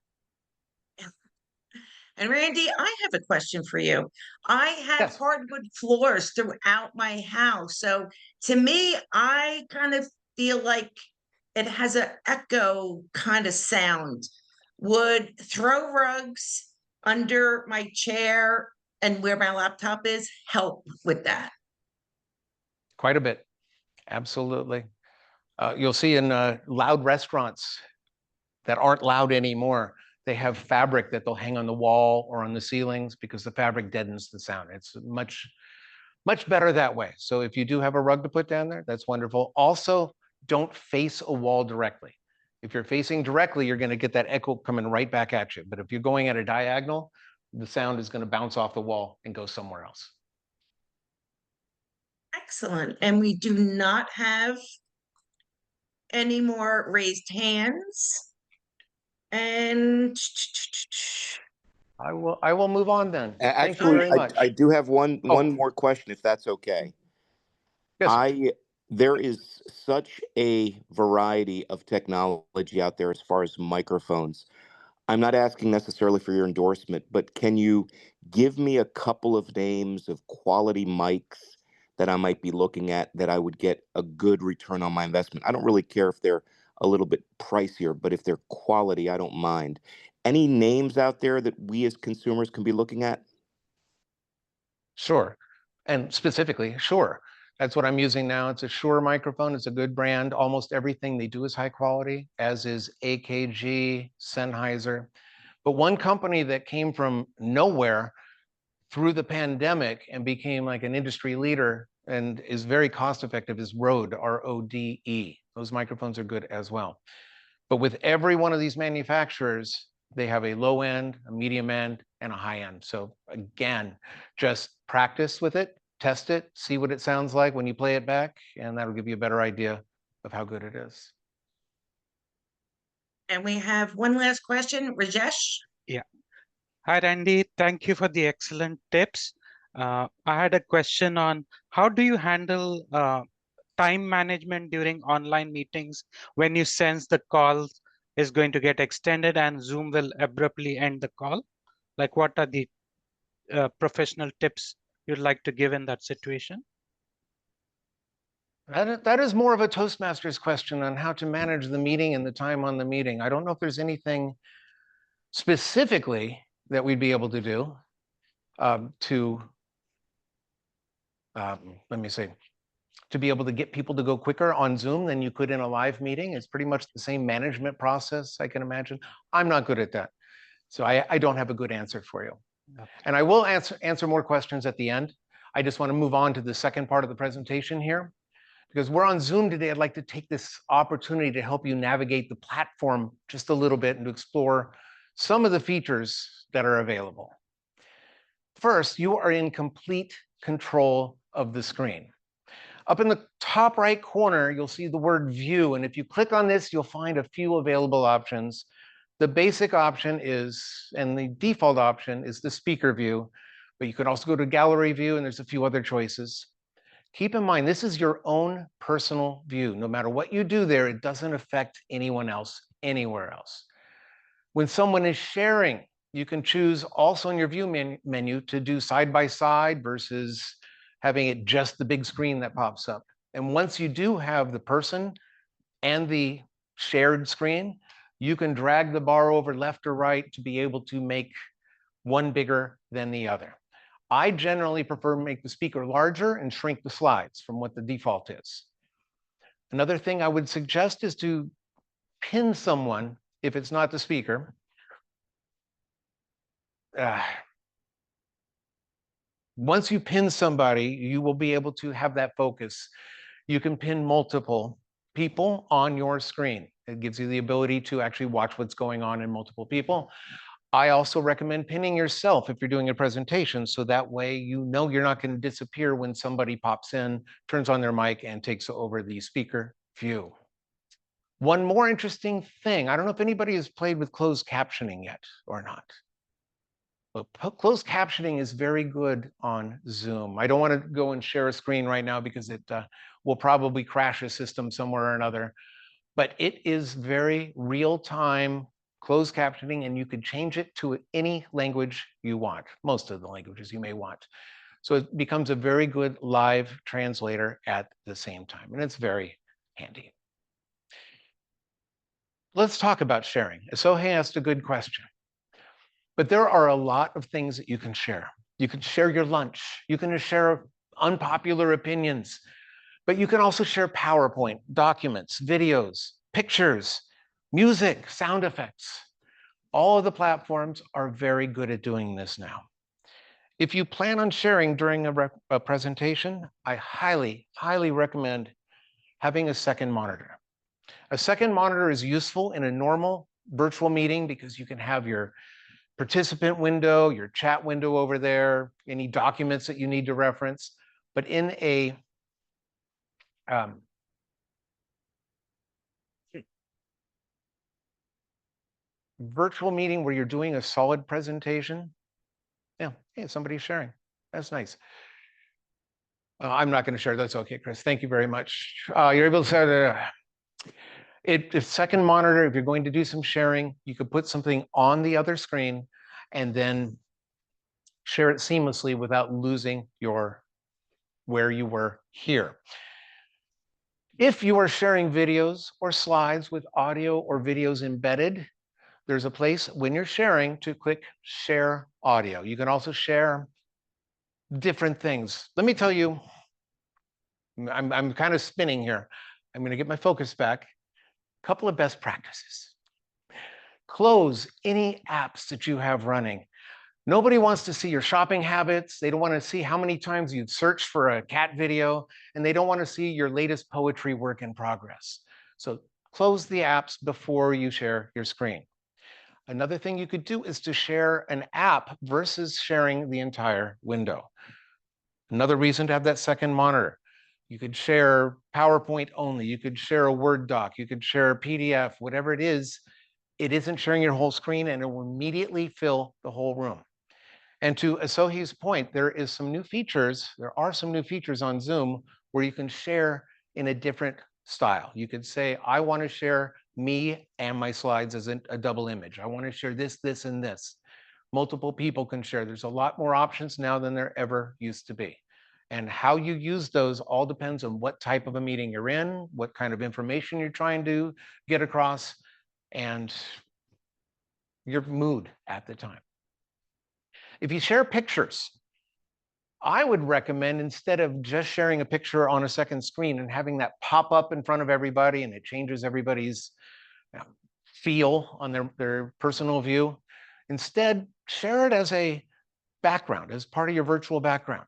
And Randy, I have a question for you. I have Yes. hardwood floors throughout my house. So to me, I kind of feel like it has an echo kind of sound. Would throw rugs under my chair and where my laptop is help with that? Quite a bit. Absolutely. You'll see in loud restaurants that aren't loud anymore, they have fabric that they'll hang on the wall or on the ceilings because the fabric deadens the sound. It's much better that way. So if you do have a rug to put down there, that's wonderful. Also, don't face a wall directly. If you're facing directly, you're going to get that echo coming right back at you. But if you're going at a diagonal, the sound is going to bounce off the wall and go somewhere else. Excellent. And we do not have any more raised hands. And I will move on then. Thank you Actually, very much. I do have one more question, if that's okay. Yes, sir. There is such a variety of technology out there as far as microphones. I'm not asking necessarily for your endorsement, but can you give me a couple of names of quality mics that I might be looking at that I would get a good return on my investment? I don't really care if they're a little bit pricier, but if they're quality, I don't mind. Any names out there that we as consumers can be looking at? Sure. And specifically, Shure. That's what I'm using now. It's a Shure microphone. It's a good brand. Almost everything they do is high quality, as is AKG, Sennheiser. But one company that came from nowhere through the pandemic and became like an industry leader and is very cost effective is Rode, RODE. Those microphones are good as well. But with every one of these manufacturers, they have a low end, a medium end, and a high end. So again, just practice with it, test it, see what it sounds like when you play it back, and that'll give you a better idea of how good it is. And we have one last question, Rajesh. Yeah. Hi, Randy. Thank you for the excellent tips. I had a question on how do you handle time management during online meetings when you sense the call is going to get extended and Zoom will abruptly end the call? Like, what are the professional tips you'd like to give in that situation? That is more of a Toastmasters question on how to manage the meeting and the time on the meeting. I don't know if there's anything specifically that we'd be able to do let me see, to be able to get people to go quicker on Zoom than you could in a live meeting. It's pretty much the same management process, I can imagine. I'm not good at that. So I don't have a good answer for you. Okay. And I will answer more questions at the end. I just want to move on to the second part of the presentation here. Because we're on Zoom today, I'd like to take this opportunity to help you navigate the platform just a little bit and to explore some of the features that are available. First, you are in complete control of the screen. Up in the top right corner, you'll see the word view. And if you click on this, you'll find a few available options. The basic option is, and the default option is the speaker view, but you can also go to gallery view and there's a few other choices. Keep in mind, this is your own personal view. No matter what you do there, it doesn't affect anyone else anywhere else. When someone is sharing, you can choose also in your view menu to do side by side versus having it just the big screen that pops up. And once you do have the person and the shared screen, you can drag the bar over left or right to be able to make one bigger than the other. I generally prefer to make the speaker larger and shrink the slides from what the default is. Another thing I would suggest is to pin someone if it's not the speaker. Once you pin somebody, you will be able to have that focus. You can pin multiple people on your screen. It gives you the ability to actually watch what's going on in multiple people. I also recommend pinning yourself if you're doing a presentation, so that way you know you're not going to disappear when somebody pops in, turns on their mic, and takes over the speaker view. One more interesting thing, I don't know if anybody has played with closed captioning yet or not. But closed captioning is very good on Zoom. I don't want to go and share a screen right now because it will probably crash a system somewhere or another. But it is very real-time closed captioning, and you can change it to any language you want, most of the languages you may want. So it becomes a very good live translator at the same time, and it's very handy. Let's talk about sharing. Sohei asked a good question. But there are a lot of things that you can share. You can share your lunch. You can share unpopular opinions, but you can also share PowerPoint, documents, videos, pictures, music, sound effects. All of the platforms are very good at doing this now. If you plan on sharing during a presentation, I highly, highly recommend having a second monitor. A second monitor is useful in a normal virtual meeting because you can have your participant window, your chat window over there, any documents that you need to reference. But in a virtual meeting where you're doing a solid presentation, yeah, hey, somebody's sharing. That's nice. I'm not going to share. That's okay, Chris. Thank you very much. You're able to set if second monitor, if you're going to do some sharing, you could put something on the other screen and then share it seamlessly without losing your where you were here. If you are sharing videos or slides with audio or videos embedded, there's a place when you're sharing to click share audio. You can also share different things. Let me tell you, I'm kind of spinning here. I'm going to get my focus back. A couple of best practices. Close any apps that you have running. Nobody wants to see your shopping habits. They don't want to see how many times you've searched for a cat video, and they don't want to see your latest poetry work in progress. So close the apps before you share your screen. Another thing you could do is to share an app versus sharing the entire window. Another reason to have that second monitor. You could share PowerPoint only. You could share a Word doc. You could share a PDF, whatever it is. It isn't sharing your whole screen, and it will immediately fill the whole room. And to Asohi's point, there are some new features on Zoom where you can share in a different style. You could say, I want to share me and my slides as a double image. I want to share this, this, and this. Multiple people can share. There's a lot more options now than there ever used to be. And how you use those all depends on what type of a meeting you're in, what kind of information you're trying to get across, and your mood at the time. If you share pictures, I would recommend, instead of just sharing a picture on a second screen and having that pop up in front of everybody and it changes everybody's feel on their personal view, instead share it as a background, as part of your virtual background.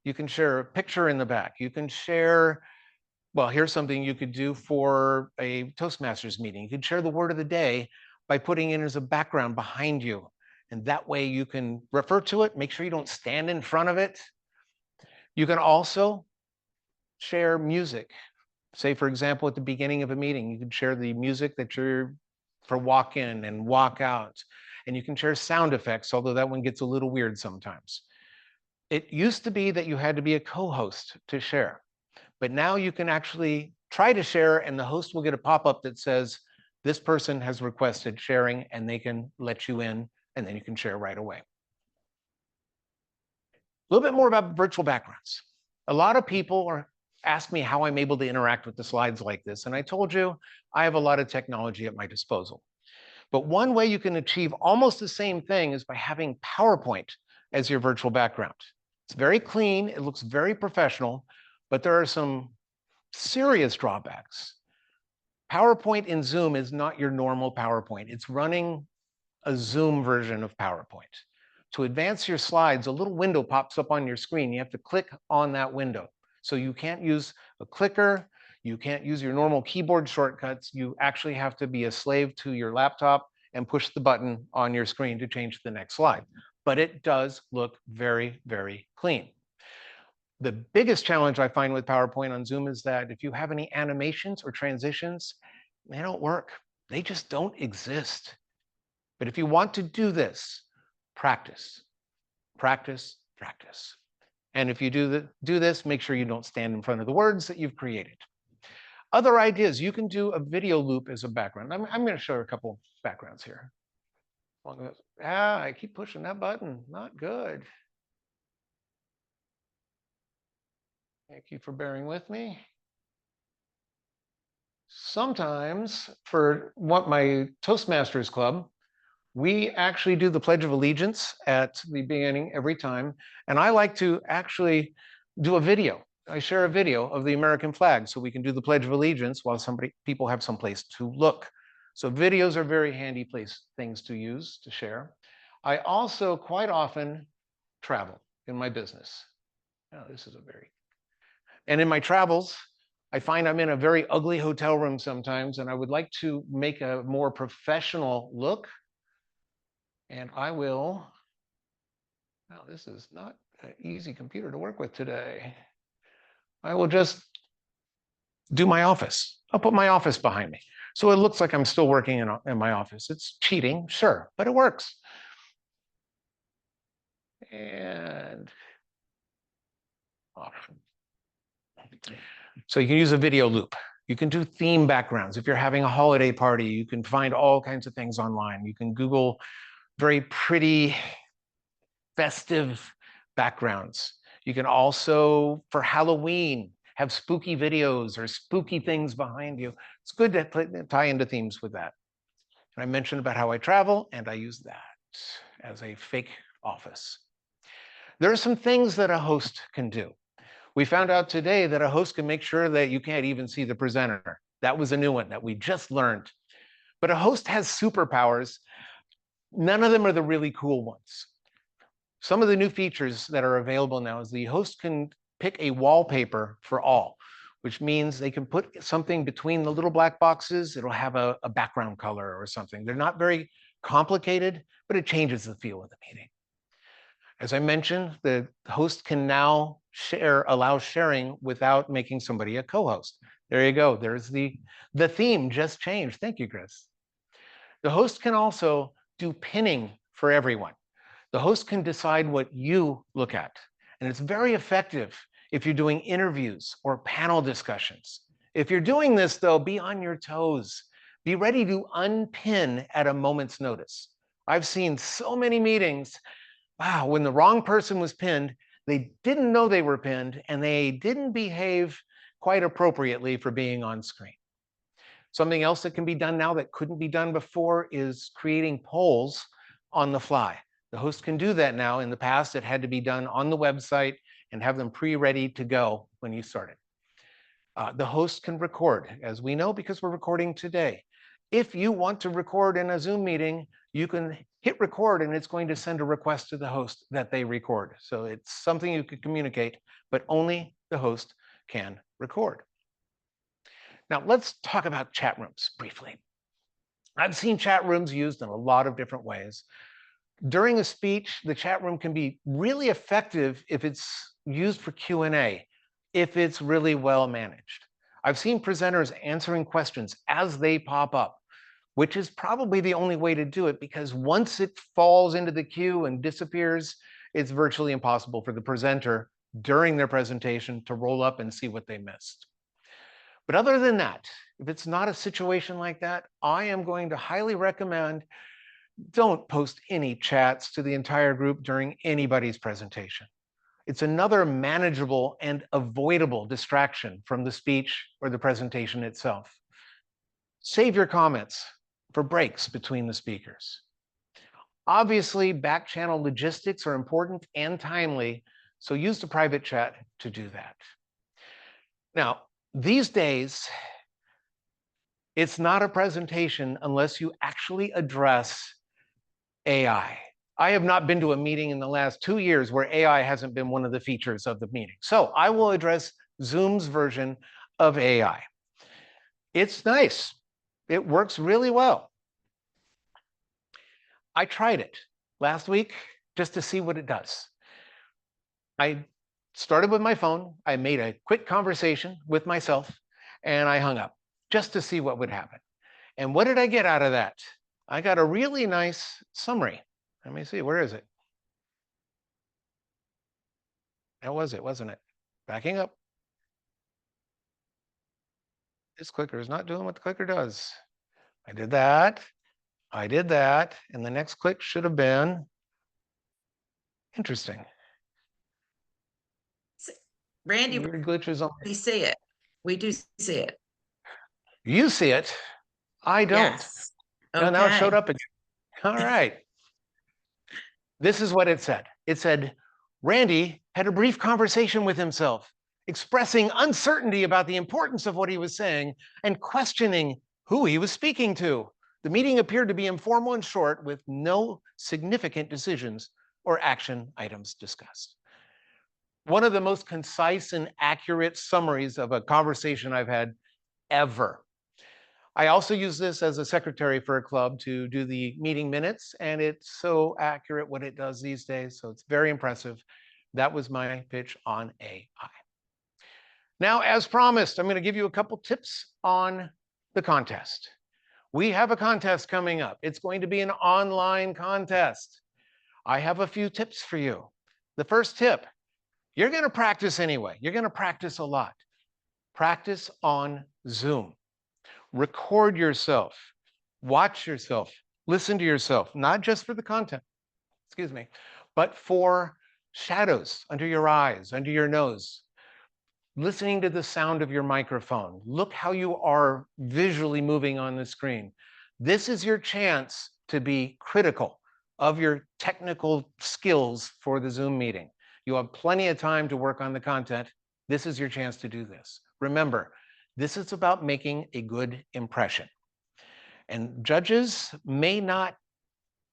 You can share a picture in the back. You can share, well, here's something you could do for a Toastmasters meeting. You could share the word of the day by putting it as a background behind you. And that way you can refer to it, make sure you don't stand in front of it. You can also share music. Say, for example, at the beginning of a meeting, you can share the music that you're for walk in and walk out. And you can share sound effects, although that one gets a little weird sometimes. It used to be that you had to be a co-host to share, but now you can actually try to share and the host will get a pop-up that says, this person has requested sharing, and they can let you in, and then you can share right away. A little bit more about virtual backgrounds. A lot of people ask me how I'm able to interact with the slides like this, and I told you I have a lot of technology at my disposal. But one way you can achieve almost the same thing is by having PowerPoint as your virtual background. It's very clean, it looks very professional, but there are some serious drawbacks. PowerPoint in Zoom is not your normal PowerPoint. It's running a Zoom version of PowerPoint. To advance your slides, a little window pops up on your screen. You have to click on that window. So you can't use a clicker. You can't use your normal keyboard shortcuts. You actually have to be a slave to your laptop and push the button on your screen to change to the next slide. But it does look very, very clean. The biggest challenge I find with PowerPoint on Zoom is that if you have any animations or transitions, they don't work. They just don't exist. But if you want to do this, practice, practice, practice. And if you do this, make sure you don't stand in front of the words that you've created. Other ideas, you can do a video loop as a background. I'm going to show you a couple backgrounds here. I keep pushing that button. Not good. Thank you for bearing with me. Sometimes for my Toastmasters Club, we actually do the Pledge of Allegiance at the beginning every time. And I like to actually do a video. I share a video of the American flag so we can do the Pledge of Allegiance while people have some place to look. So videos are very handy things to use to share. I also quite often travel in my business. Oh, and in my travels, I find I'm in a very ugly hotel room sometimes, and I would like to make a more professional look. And I will, now this is not an easy computer to work with today. I will just do my office. I'll put my office behind me. So it looks like I'm still working in my office. It's cheating, sure, but it works. And off. So you can use a video loop. You can do theme backgrounds. If you're having a holiday party, you can find all kinds of things online. You can Google very pretty, festive backgrounds. You can also, for Halloween, have spooky videos or spooky things behind you. It's good to tie into themes with that. And I mentioned about how I travel, and I use that as a fake office. There are some things that a host can do. We found out today that a host can make sure that you can't even see the presenter. That was a new one that we just learned. But a host has superpowers. None of them are the really cool ones. Some of the new features that are available now is the host can pick a wallpaper for all, which means they can put something between the little black boxes. It'll have a background color or something. They're not very complicated, but it changes the feel of the meeting. As I mentioned, the host can now allow sharing without making somebody a co-host. There you go. There's the theme just changed. Thank you, Chris. The host can also do pinning for everyone. The host can decide what you look at, and it's very effective if you're doing interviews or panel discussions. If you're doing this, though, be on your toes. Be ready to unpin at a moment's notice. I've seen so many meetings. Wow, when the wrong person was pinned, they didn't know they were pinned, and they didn't behave quite appropriately for being on screen. Something else that can be done now that couldn't be done before is creating polls on the fly. The host can do that now. In the past, it had to be done on the website and have them pre-ready to go when you started. The host can record, as we know, because we're recording today. If you want to record in a Zoom meeting, you can hit record and it's going to send a request to the host that they record. So it's something you could communicate, but only the host can record. Now let's talk about chat rooms briefly. I've seen chat rooms used in a lot of different ways. During a speech, the chat room can be really effective if it's used for Q&A, if it's really well managed. I've seen presenters answering questions as they pop up, which is probably the only way to do it, because once it falls into the queue and disappears, it's virtually impossible for the presenter during their presentation to roll up and see what they missed. But other than that, if it's not a situation like that, I am going to highly recommend don't post any chats to the entire group during anybody's presentation. It's another manageable and avoidable distraction from the speech or the presentation itself. Save your comments for breaks between the speakers. Obviously, back channel logistics are important and timely, so use the private chat to do that. Now, these days, it's not a presentation unless you actually address AI. I have not been to a meeting in the last 2 years where AI hasn't been one of the features of the meeting. So I will address Zoom's version of AI. It's nice. It works really well. I tried it last week just to see what it does. I started with my phone. I made a quick conversation with myself, and I hung up just to see what would happen. And what did I get out of that? I got a really nice summary. Let me see, where is it? That was it, wasn't it? Backing up. This clicker is not doing what the clicker does. I did that, and the next click should have been interesting. Randy, Weird glitches on. we see it. We do see it. You see it. I don't. Yes. No, now it showed Okay. up again. All right. This is what it said. It said, Randy had a brief conversation with himself, expressing uncertainty about the importance of what he was saying and questioning who he was speaking to. The meeting appeared to be informal and short, with no significant decisions or action items discussed. One of the most concise and accurate summaries of a conversation I've had ever. I also use this as a secretary for a club to do the meeting minutes, and it's so accurate what it does these days, so it's very impressive. That was my pitch on AI. Now, as promised, I'm going to give you a couple tips on the contest. We have a contest coming up. It's going to be an online contest. I have a few tips for you. The first tip, you're going to practice anyway. You're going to practice a lot. Practice on Zoom. Record yourself, watch yourself, listen to yourself, not just for the content, excuse me, but for shadows under your eyes, under your nose, listening to the sound of your microphone. Look how you are visually moving on the screen. This is your chance to be critical of your technical skills for the Zoom meeting. You have plenty of time to work on the content. This is your chance to do this. Remember, this is about making a good impression. And judges may not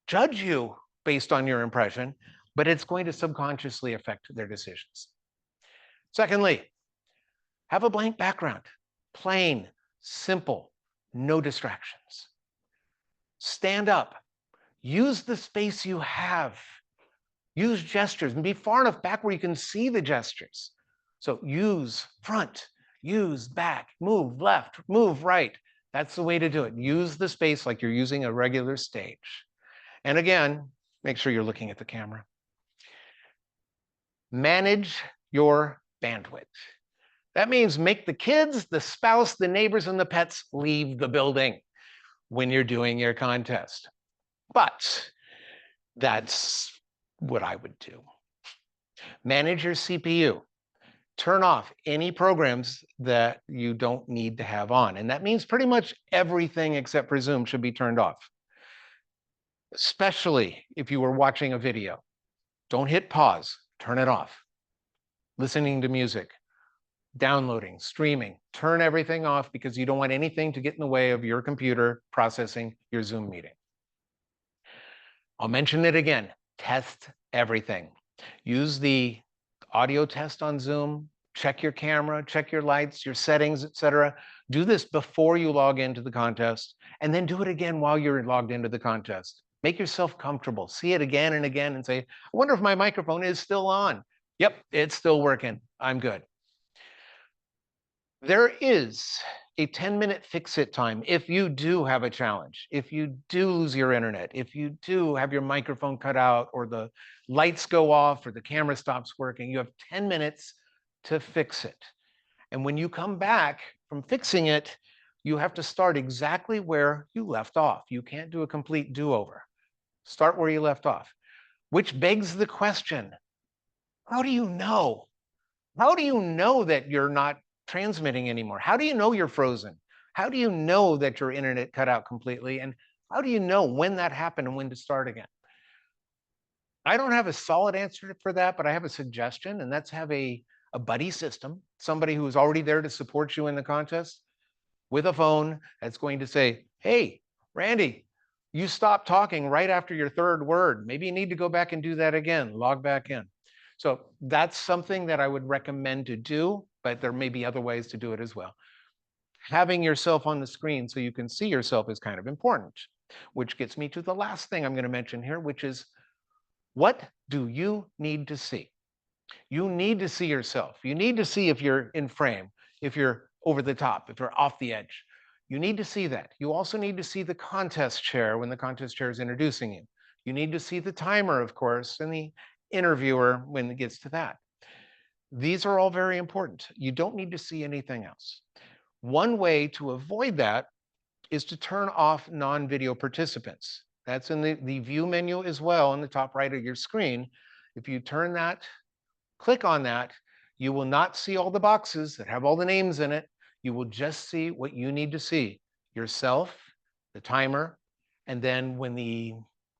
judge you based on your impression, but it's going to subconsciously affect their decisions. Secondly, have a blank background. Plain, simple, no distractions. Stand up. Use the space you have. Use gestures and be far enough back where you can see the gestures. So use front, use back, move left, move right. That's the way to do it. Use the space like you're using a regular stage. And again, make sure you're looking at the camera. Manage your bandwidth. That means make the kids, the spouse, the neighbors, and the pets leave the building when you're doing your contest. But that's what I would do. Manage your CPU. Turn off any programs that you don't need to have on. And that means pretty much everything except for Zoom should be turned off, especially if you were watching a video. Don't hit pause, turn it off. Listening to music, downloading, streaming, turn everything off because you don't want anything to get in the way of your computer processing your Zoom meeting. I'll mention it again, test everything. Use the audio test on Zoom, check your camera, check your lights, your settings, etc. Do this before you log into the contest, and then do it again while you're logged into the contest. Make yourself comfortable. See it again and again and say, I wonder if my microphone is still on. Yep, it's still working. I'm good. There is a 10-minute fix-it time if you do have a challenge, if you do lose your internet, if you do have your microphone cut out or the lights go off or the camera stops working, you have 10 minutes to fix it. And when you come back from fixing it, you have to start exactly where you left off. You can't do a complete do-over. Start where you left off, which begs the question, how do you know? How do you know that you're not transmitting anymore? How do you know you're frozen? How do you know that your internet cut out completely? And how do you know when that happened and when to start again? I don't have a solid answer for that, but I have a suggestion, and that's have a buddy system, somebody who's already there to support you in the contest with a phone that's going to say, hey, Randy, you stopped talking right after your third word. Maybe you need to go back and do that again, log back in. So that's something that I would recommend to do, but there may be other ways to do it as well. Having yourself on the screen so you can see yourself is kind of important, which gets me to the last thing I'm going to mention here, which is what do you need to see? You need to see yourself. You need to see if you're in frame, if you're over the top, if you're off the edge. You need to see that. You also need to see the contest chair when the contest chair is introducing you. You need to see the timer, of course, and the interviewer when it gets to that. These are all very important. You don't need to see anything else. One way to avoid that is to turn off non-video participants. That's in the view menu as well on the top right of your screen. If you turn that, click on that, you will not see all the boxes that have all the names in it. You will just see what you need to see, yourself, the timer, and then when the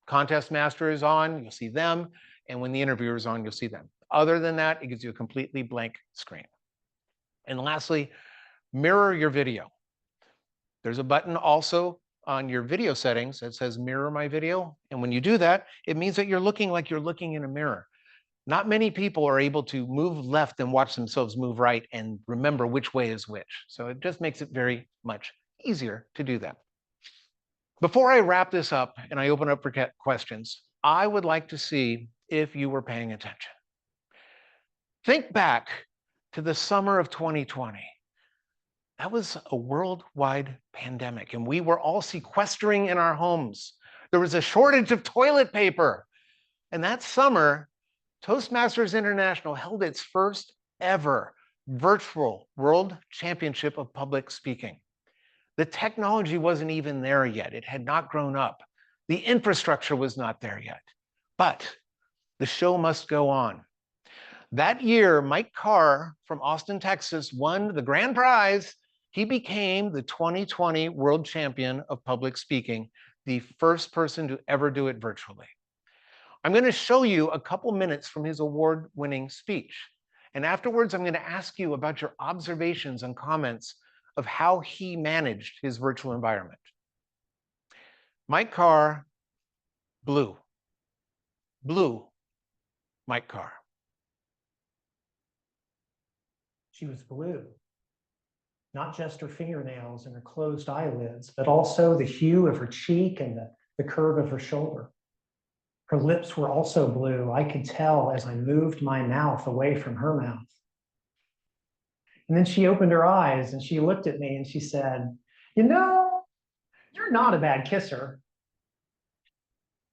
contest master is on, you'll see them, and when the interviewer is on, you'll see them. Other than that, it gives you a completely blank screen. And lastly, mirror your video. There's a button also on your video settings that says mirror my video. And when you do that, it means that you're looking like you're looking in a mirror. Not many people are able to move left and watch themselves move right and remember which way is which. So it just makes it very much easier to do that. Before I wrap this up and I open up for questions, I would like to see if you were paying attention. Think back to the summer of 2020. That was a worldwide pandemic, and we were all sequestering in our homes. There was a shortage of toilet paper. And that summer, Toastmasters International held its first ever virtual World Championship of Public Speaking. The technology wasn't even there yet. It had not grown up. The infrastructure was not there yet. But the show must go on. That year, Mike Carr from Austin, Texas, won the grand prize. He became the 2020 World Champion of Public Speaking, the first person to ever do it virtually. I'm going to show you a couple minutes from his award-winning speech. And afterwards, I'm going to ask you about your observations and comments of how he managed his virtual environment. Mike Carr, blue. Blue, Mike Carr. She was blue. Not just her fingernails and her closed eyelids, but also the hue of her cheek and the curve of her shoulder. Her lips were also blue. I could tell as I moved my mouth away from her mouth. And then she opened her eyes and she looked at me and she said, "You know, you're not a bad kisser."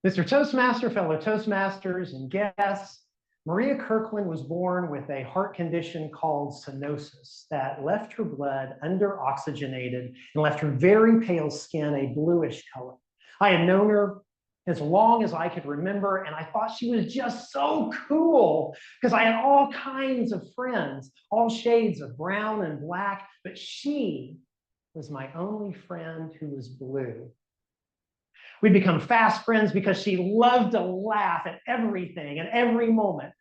Mr. Toastmaster, fellow Toastmasters and guests, Maria Kirkland was born with a heart condition called stenosis that left her blood under-oxygenated and left her very pale skin a bluish color. I had known her as long as I could remember, and I thought she was just so cool because I had all kinds of friends, all shades of brown and black, but she was my only friend who was blue. We'd become fast friends because she loved to laugh at everything and every moment.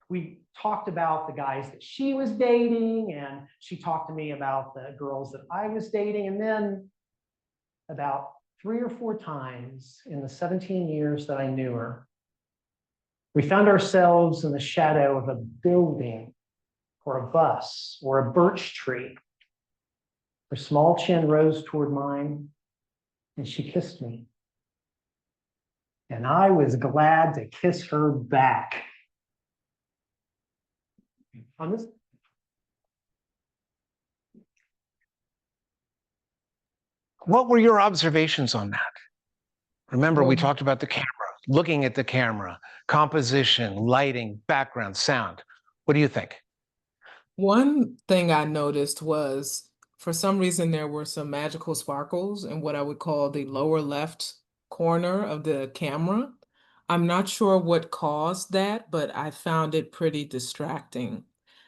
We talked about the guys that she was dating, and she talked to me about the girls that I was dating. And then about 3 or 4 times in the 17 years that I knew her, we found ourselves in the shadow of a building or a bus or a birch tree. Her small chin rose toward mine, and she kissed me. And I was glad to kiss her back. On this. What were your observations on that? Remember, we Well, talked about the camera, looking at the camera, composition, lighting, background, sound. What do you think? one thing I noticed was, for some reason, there were some magical sparkles in what I would call the lower left corner of the camera. I'm not sure what caused that, but I found it pretty distracting.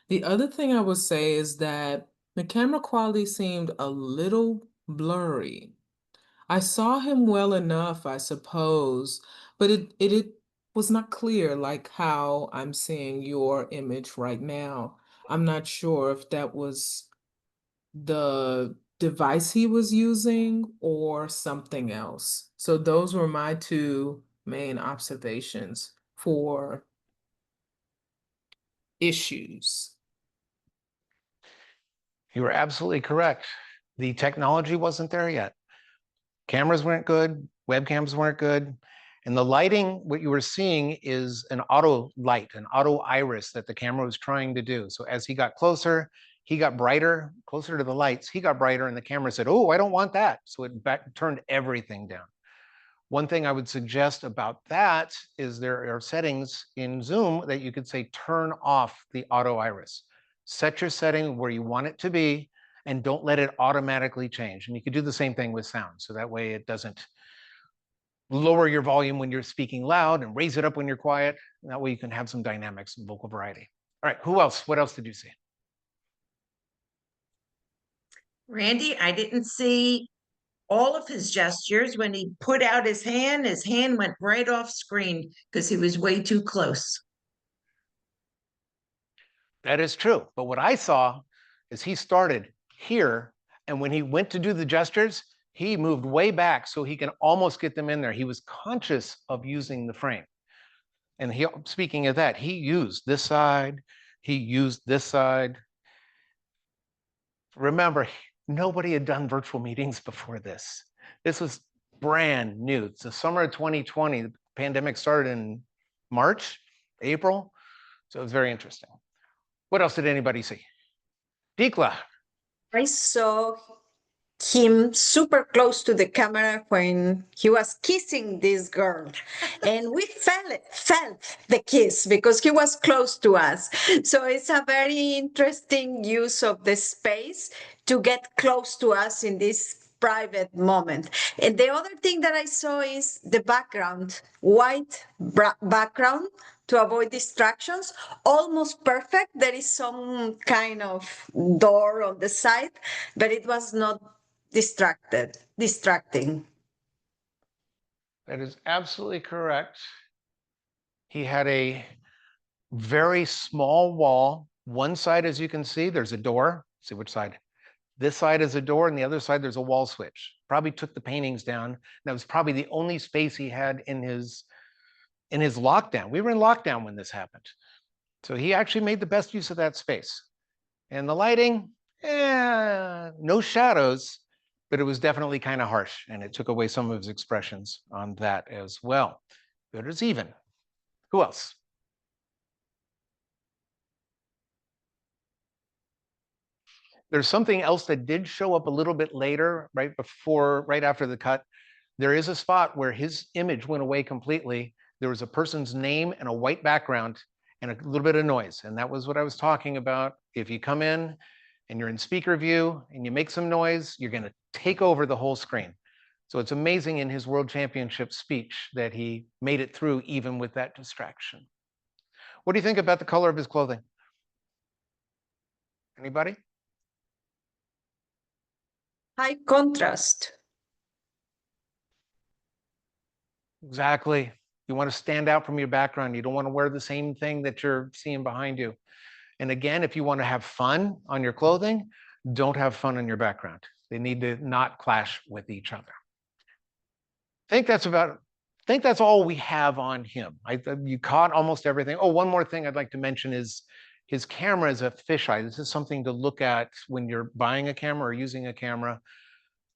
The other thing I would say is that the camera quality seemed a little blurry. I saw him well enough, I suppose, but it was not clear like how I'm seeing your image right now. I'm not sure if that was the device he was using or something else. So those were my 2 main observations for issues. You were absolutely correct. The technology wasn't there yet. Cameras weren't good, webcams weren't good. And the lighting, what you were seeing is an auto light, an auto iris that the camera was trying to do. So as he got closer, he got brighter, closer to the lights, he got brighter, and the camera said, "Oh, I don't want that." So it turned everything down. One thing I would suggest about that is there are settings in Zoom that you could say, turn off the auto iris. Set your setting where you want it to be and don't let it automatically change. And you could do the same thing with sound. So that way it doesn't lower your volume when you're speaking loud and raise it up when you're quiet. And that way you can have some dynamics and vocal variety. All right, who else? What else did you see? Randy, I didn't see all of his gestures. When he put out his hand went right off screen because he was way too close. That is true. But what I saw is he started here, and when he went to do the gestures, he moved way back so he can almost get them in there. He was conscious of using the frame. And speaking of that, he used this side, he used this side. Remember, nobody had done virtual meetings before this. This was brand new. It's the summer of 2020. The pandemic started in March, April. So it was very interesting. What else did anybody see? Dikla. I saw him super close to the camera when he was kissing this girl. And we felt the kiss because he was close to us. So it's a very interesting use of the space to get close to us in this private moment. And the other thing that I saw is the background, white background to avoid distractions, almost perfect. There is some kind of door on the side, but it was not distracting. That is absolutely correct. He had a very small wall. One side, as you can see, there's a door. See which side? This side is a door, and the other side, there's a wall switch. Probably took the paintings down. That was probably the only space he had in his lockdown. We were in lockdown when this happened. So he actually made the best use of that space. And the lighting, no shadows, but it was definitely kind of harsh, and it took away some of his expressions on that as well. Good as even. Who else? There's something else that did show up a little bit later, right after the cut. There is a spot where his image went away completely. There was a person's name and a white background and a little bit of noise. And that was what I was talking about. If you come in and you're in speaker view and you make some noise, you're going to take over the whole screen. So it's amazing in his World Championship speech that he made it through even with that distraction. What do you think about the color of his clothing? Anybody? High contrast. Exactly. You want to stand out from your background. You don't want to wear the same thing that you're seeing behind you. And again, if you want to have fun on your clothing, don't have fun on your background. They need to not clash with each other. I think that's all we have on him. You caught almost everything. Oh, one more thing I'd like to mention is his camera is a fisheye. This is something to look at when you're buying a camera or using a camera.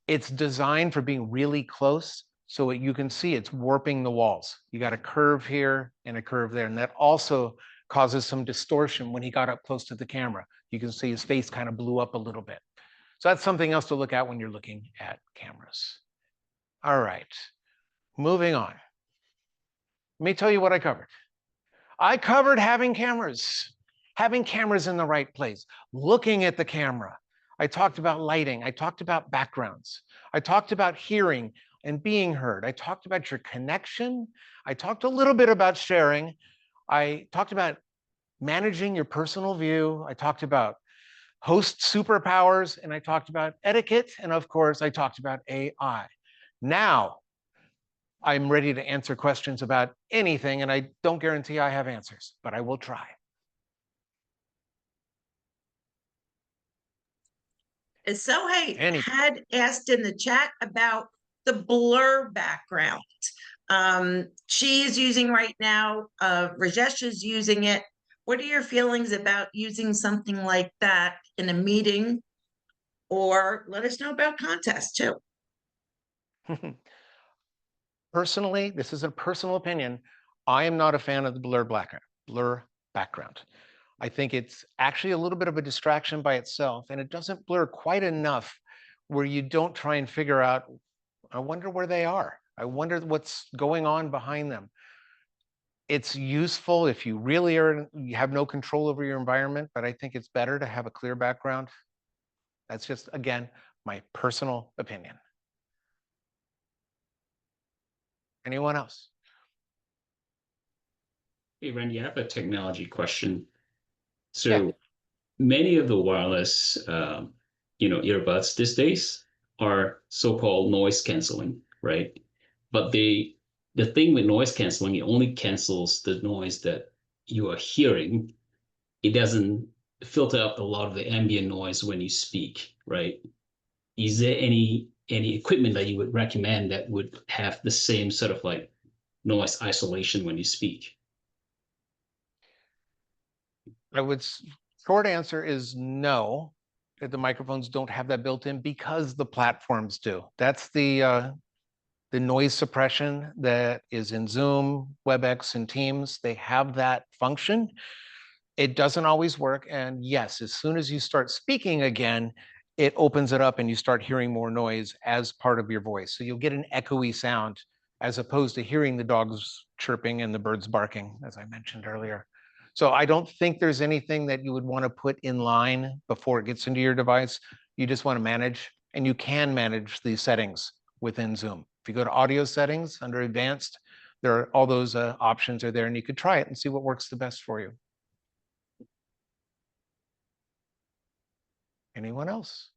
It's designed for being really close, so you can see it's warping the walls. You got a curve here and a curve there, and that also causes some distortion when he got up close to the camera. You can see his face kind of blew up a little bit. So that's something else to look at when you're looking at cameras. All right, moving on. Let me tell you what I covered. I covered having cameras in the right place, looking at the camera. I talked about lighting. I talked about backgrounds. I talked about hearing and being heard. I talked about your connection. I talked a little bit about sharing. I talked about managing your personal view. I talked about host superpowers, and I talked about etiquette. And of course, I talked about AI. Now, I'm ready to answer questions about anything, and I don't guarantee I have answers, but I will try. Sohail had asked in the chat about the blur background. She is using right now, Rajesh is using it. What are your feelings about using something like that in a meeting? Or let us know about contests too. Personally, this is a personal opinion. I am not a fan of the blur background. I think it's actually a little bit of a distraction by itself, and it doesn't blur quite enough where you don't try and figure out, I wonder where they are. I wonder what's going on behind them. It's useful if you really you have no control over your environment, but I think it's better to have a clear background. That's just, again, my personal opinion. Anyone else? Hey, Randy, I have a technology question. So many of the wireless, earbuds these days are so-called noise canceling, right? But the thing with noise canceling, it only cancels the noise that you are hearing. It doesn't filter out a lot of the ambient noise when you speak, right? Is there any equipment that you would recommend that would have the same sort of like noise isolation when you speak? Short answer is no, that the microphones don't have that built in because the platforms do. That's the noise suppression that is in Zoom, WebEx, and Teams. They have that function. It doesn't always work. And yes, as soon as you start speaking again, it opens it up and you start hearing more noise as part of your voice. So you'll get an echoey sound as opposed to hearing the dogs chirping and the birds barking, as I mentioned earlier. So I don't think there's anything that you would want to put in line before it gets into your device. You just want to manage, and you can manage these settings within Zoom. If you go to audio settings under advanced, there are all those options are there, and you could try it and see what works the best for you. Anyone else?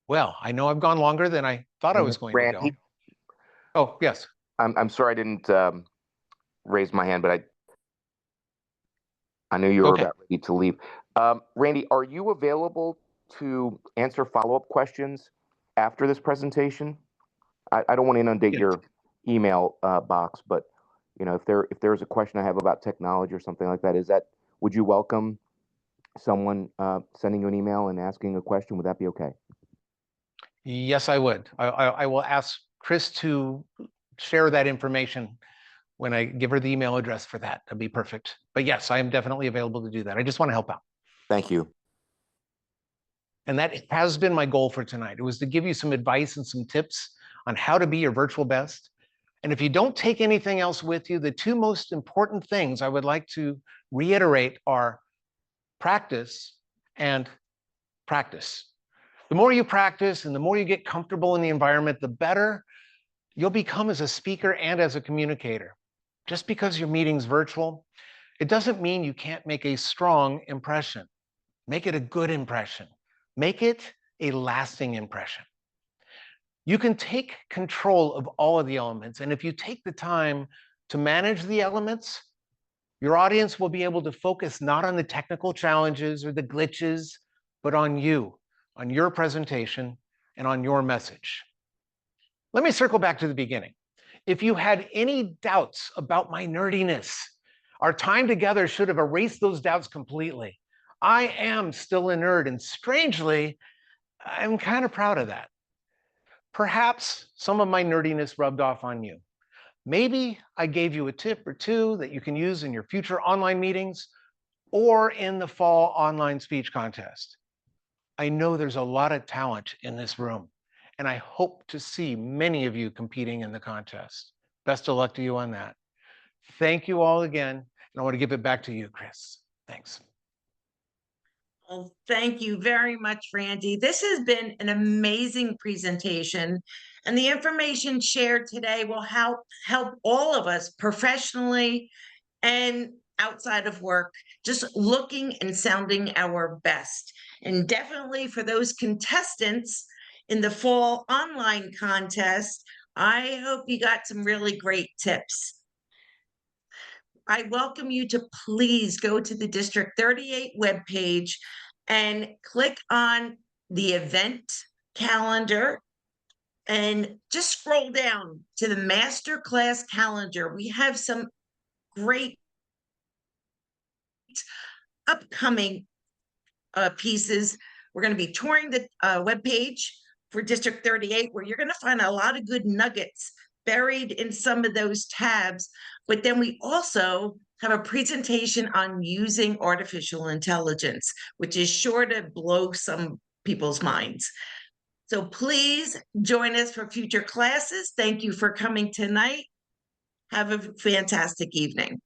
Well, I know I've gone longer than I thought I was going to go. Randy, Oh, yes. I'm sorry I didn't raise my hand, but I knew you were Okay. about ready to leave. Randy, are you available to answer follow-up questions after this presentation? I don't want to inundate Yes. your email box, but if there's a question I have about technology or something like that, would you welcome someone sending you an email and asking a question? Would that be okay? Yes, I would. I will ask Chris to share that information when I give her the email address for that. That'd be perfect. But yes, I am definitely available to do that. I just want to help out. Thank you. And that has been my goal for tonight. It was to give you some advice and some tips on how to be your virtual best. And if you don't take anything else with you, the two most important things I would like to reiterate are practice and practice. The more you practice and the more you get comfortable in the environment, the better you'll become as a speaker and as a communicator. Just because your meeting's virtual, it doesn't mean you can't make a strong impression. Make it a good impression. Make it a lasting impression. You can take control of all of the elements. And if you take the time to manage the elements, your audience will be able to focus not on the technical challenges or the glitches, but on you, on your presentation, and on your message. Let me circle back to the beginning. If you had any doubts about my nerdiness, our time together should have erased those doubts completely. I am still a nerd, and strangely, I'm kind of proud of that. Perhaps some of my nerdiness rubbed off on you. Maybe I gave you a tip or two that you can use in your future online meetings or in the fall online speech contest. I know there's a lot of talent in this room, and I hope to see many of you competing in the contest. Best of luck to you on that. Thank you all again, and I want to give it back to you, Chris. Thanks. Well, thank you very much, Randy. This has been an amazing presentation, and the information shared today will help all of us professionally and outside of work, just looking and sounding our best. And definitely for those contestants in the fall online contest, I hope you got some really great tips. I welcome you to please go to the District 38 webpage and click on the event calendar and just scroll down to the masterclass calendar. We have some great upcoming pieces. We're going to be touring the webpage for District 38, where you're going to find a lot of good nuggets buried in some of those tabs. But then we also have a presentation on using artificial intelligence, which is sure to blow some people's minds. So please join us for future classes. Thank you for coming tonight. Have a fantastic evening.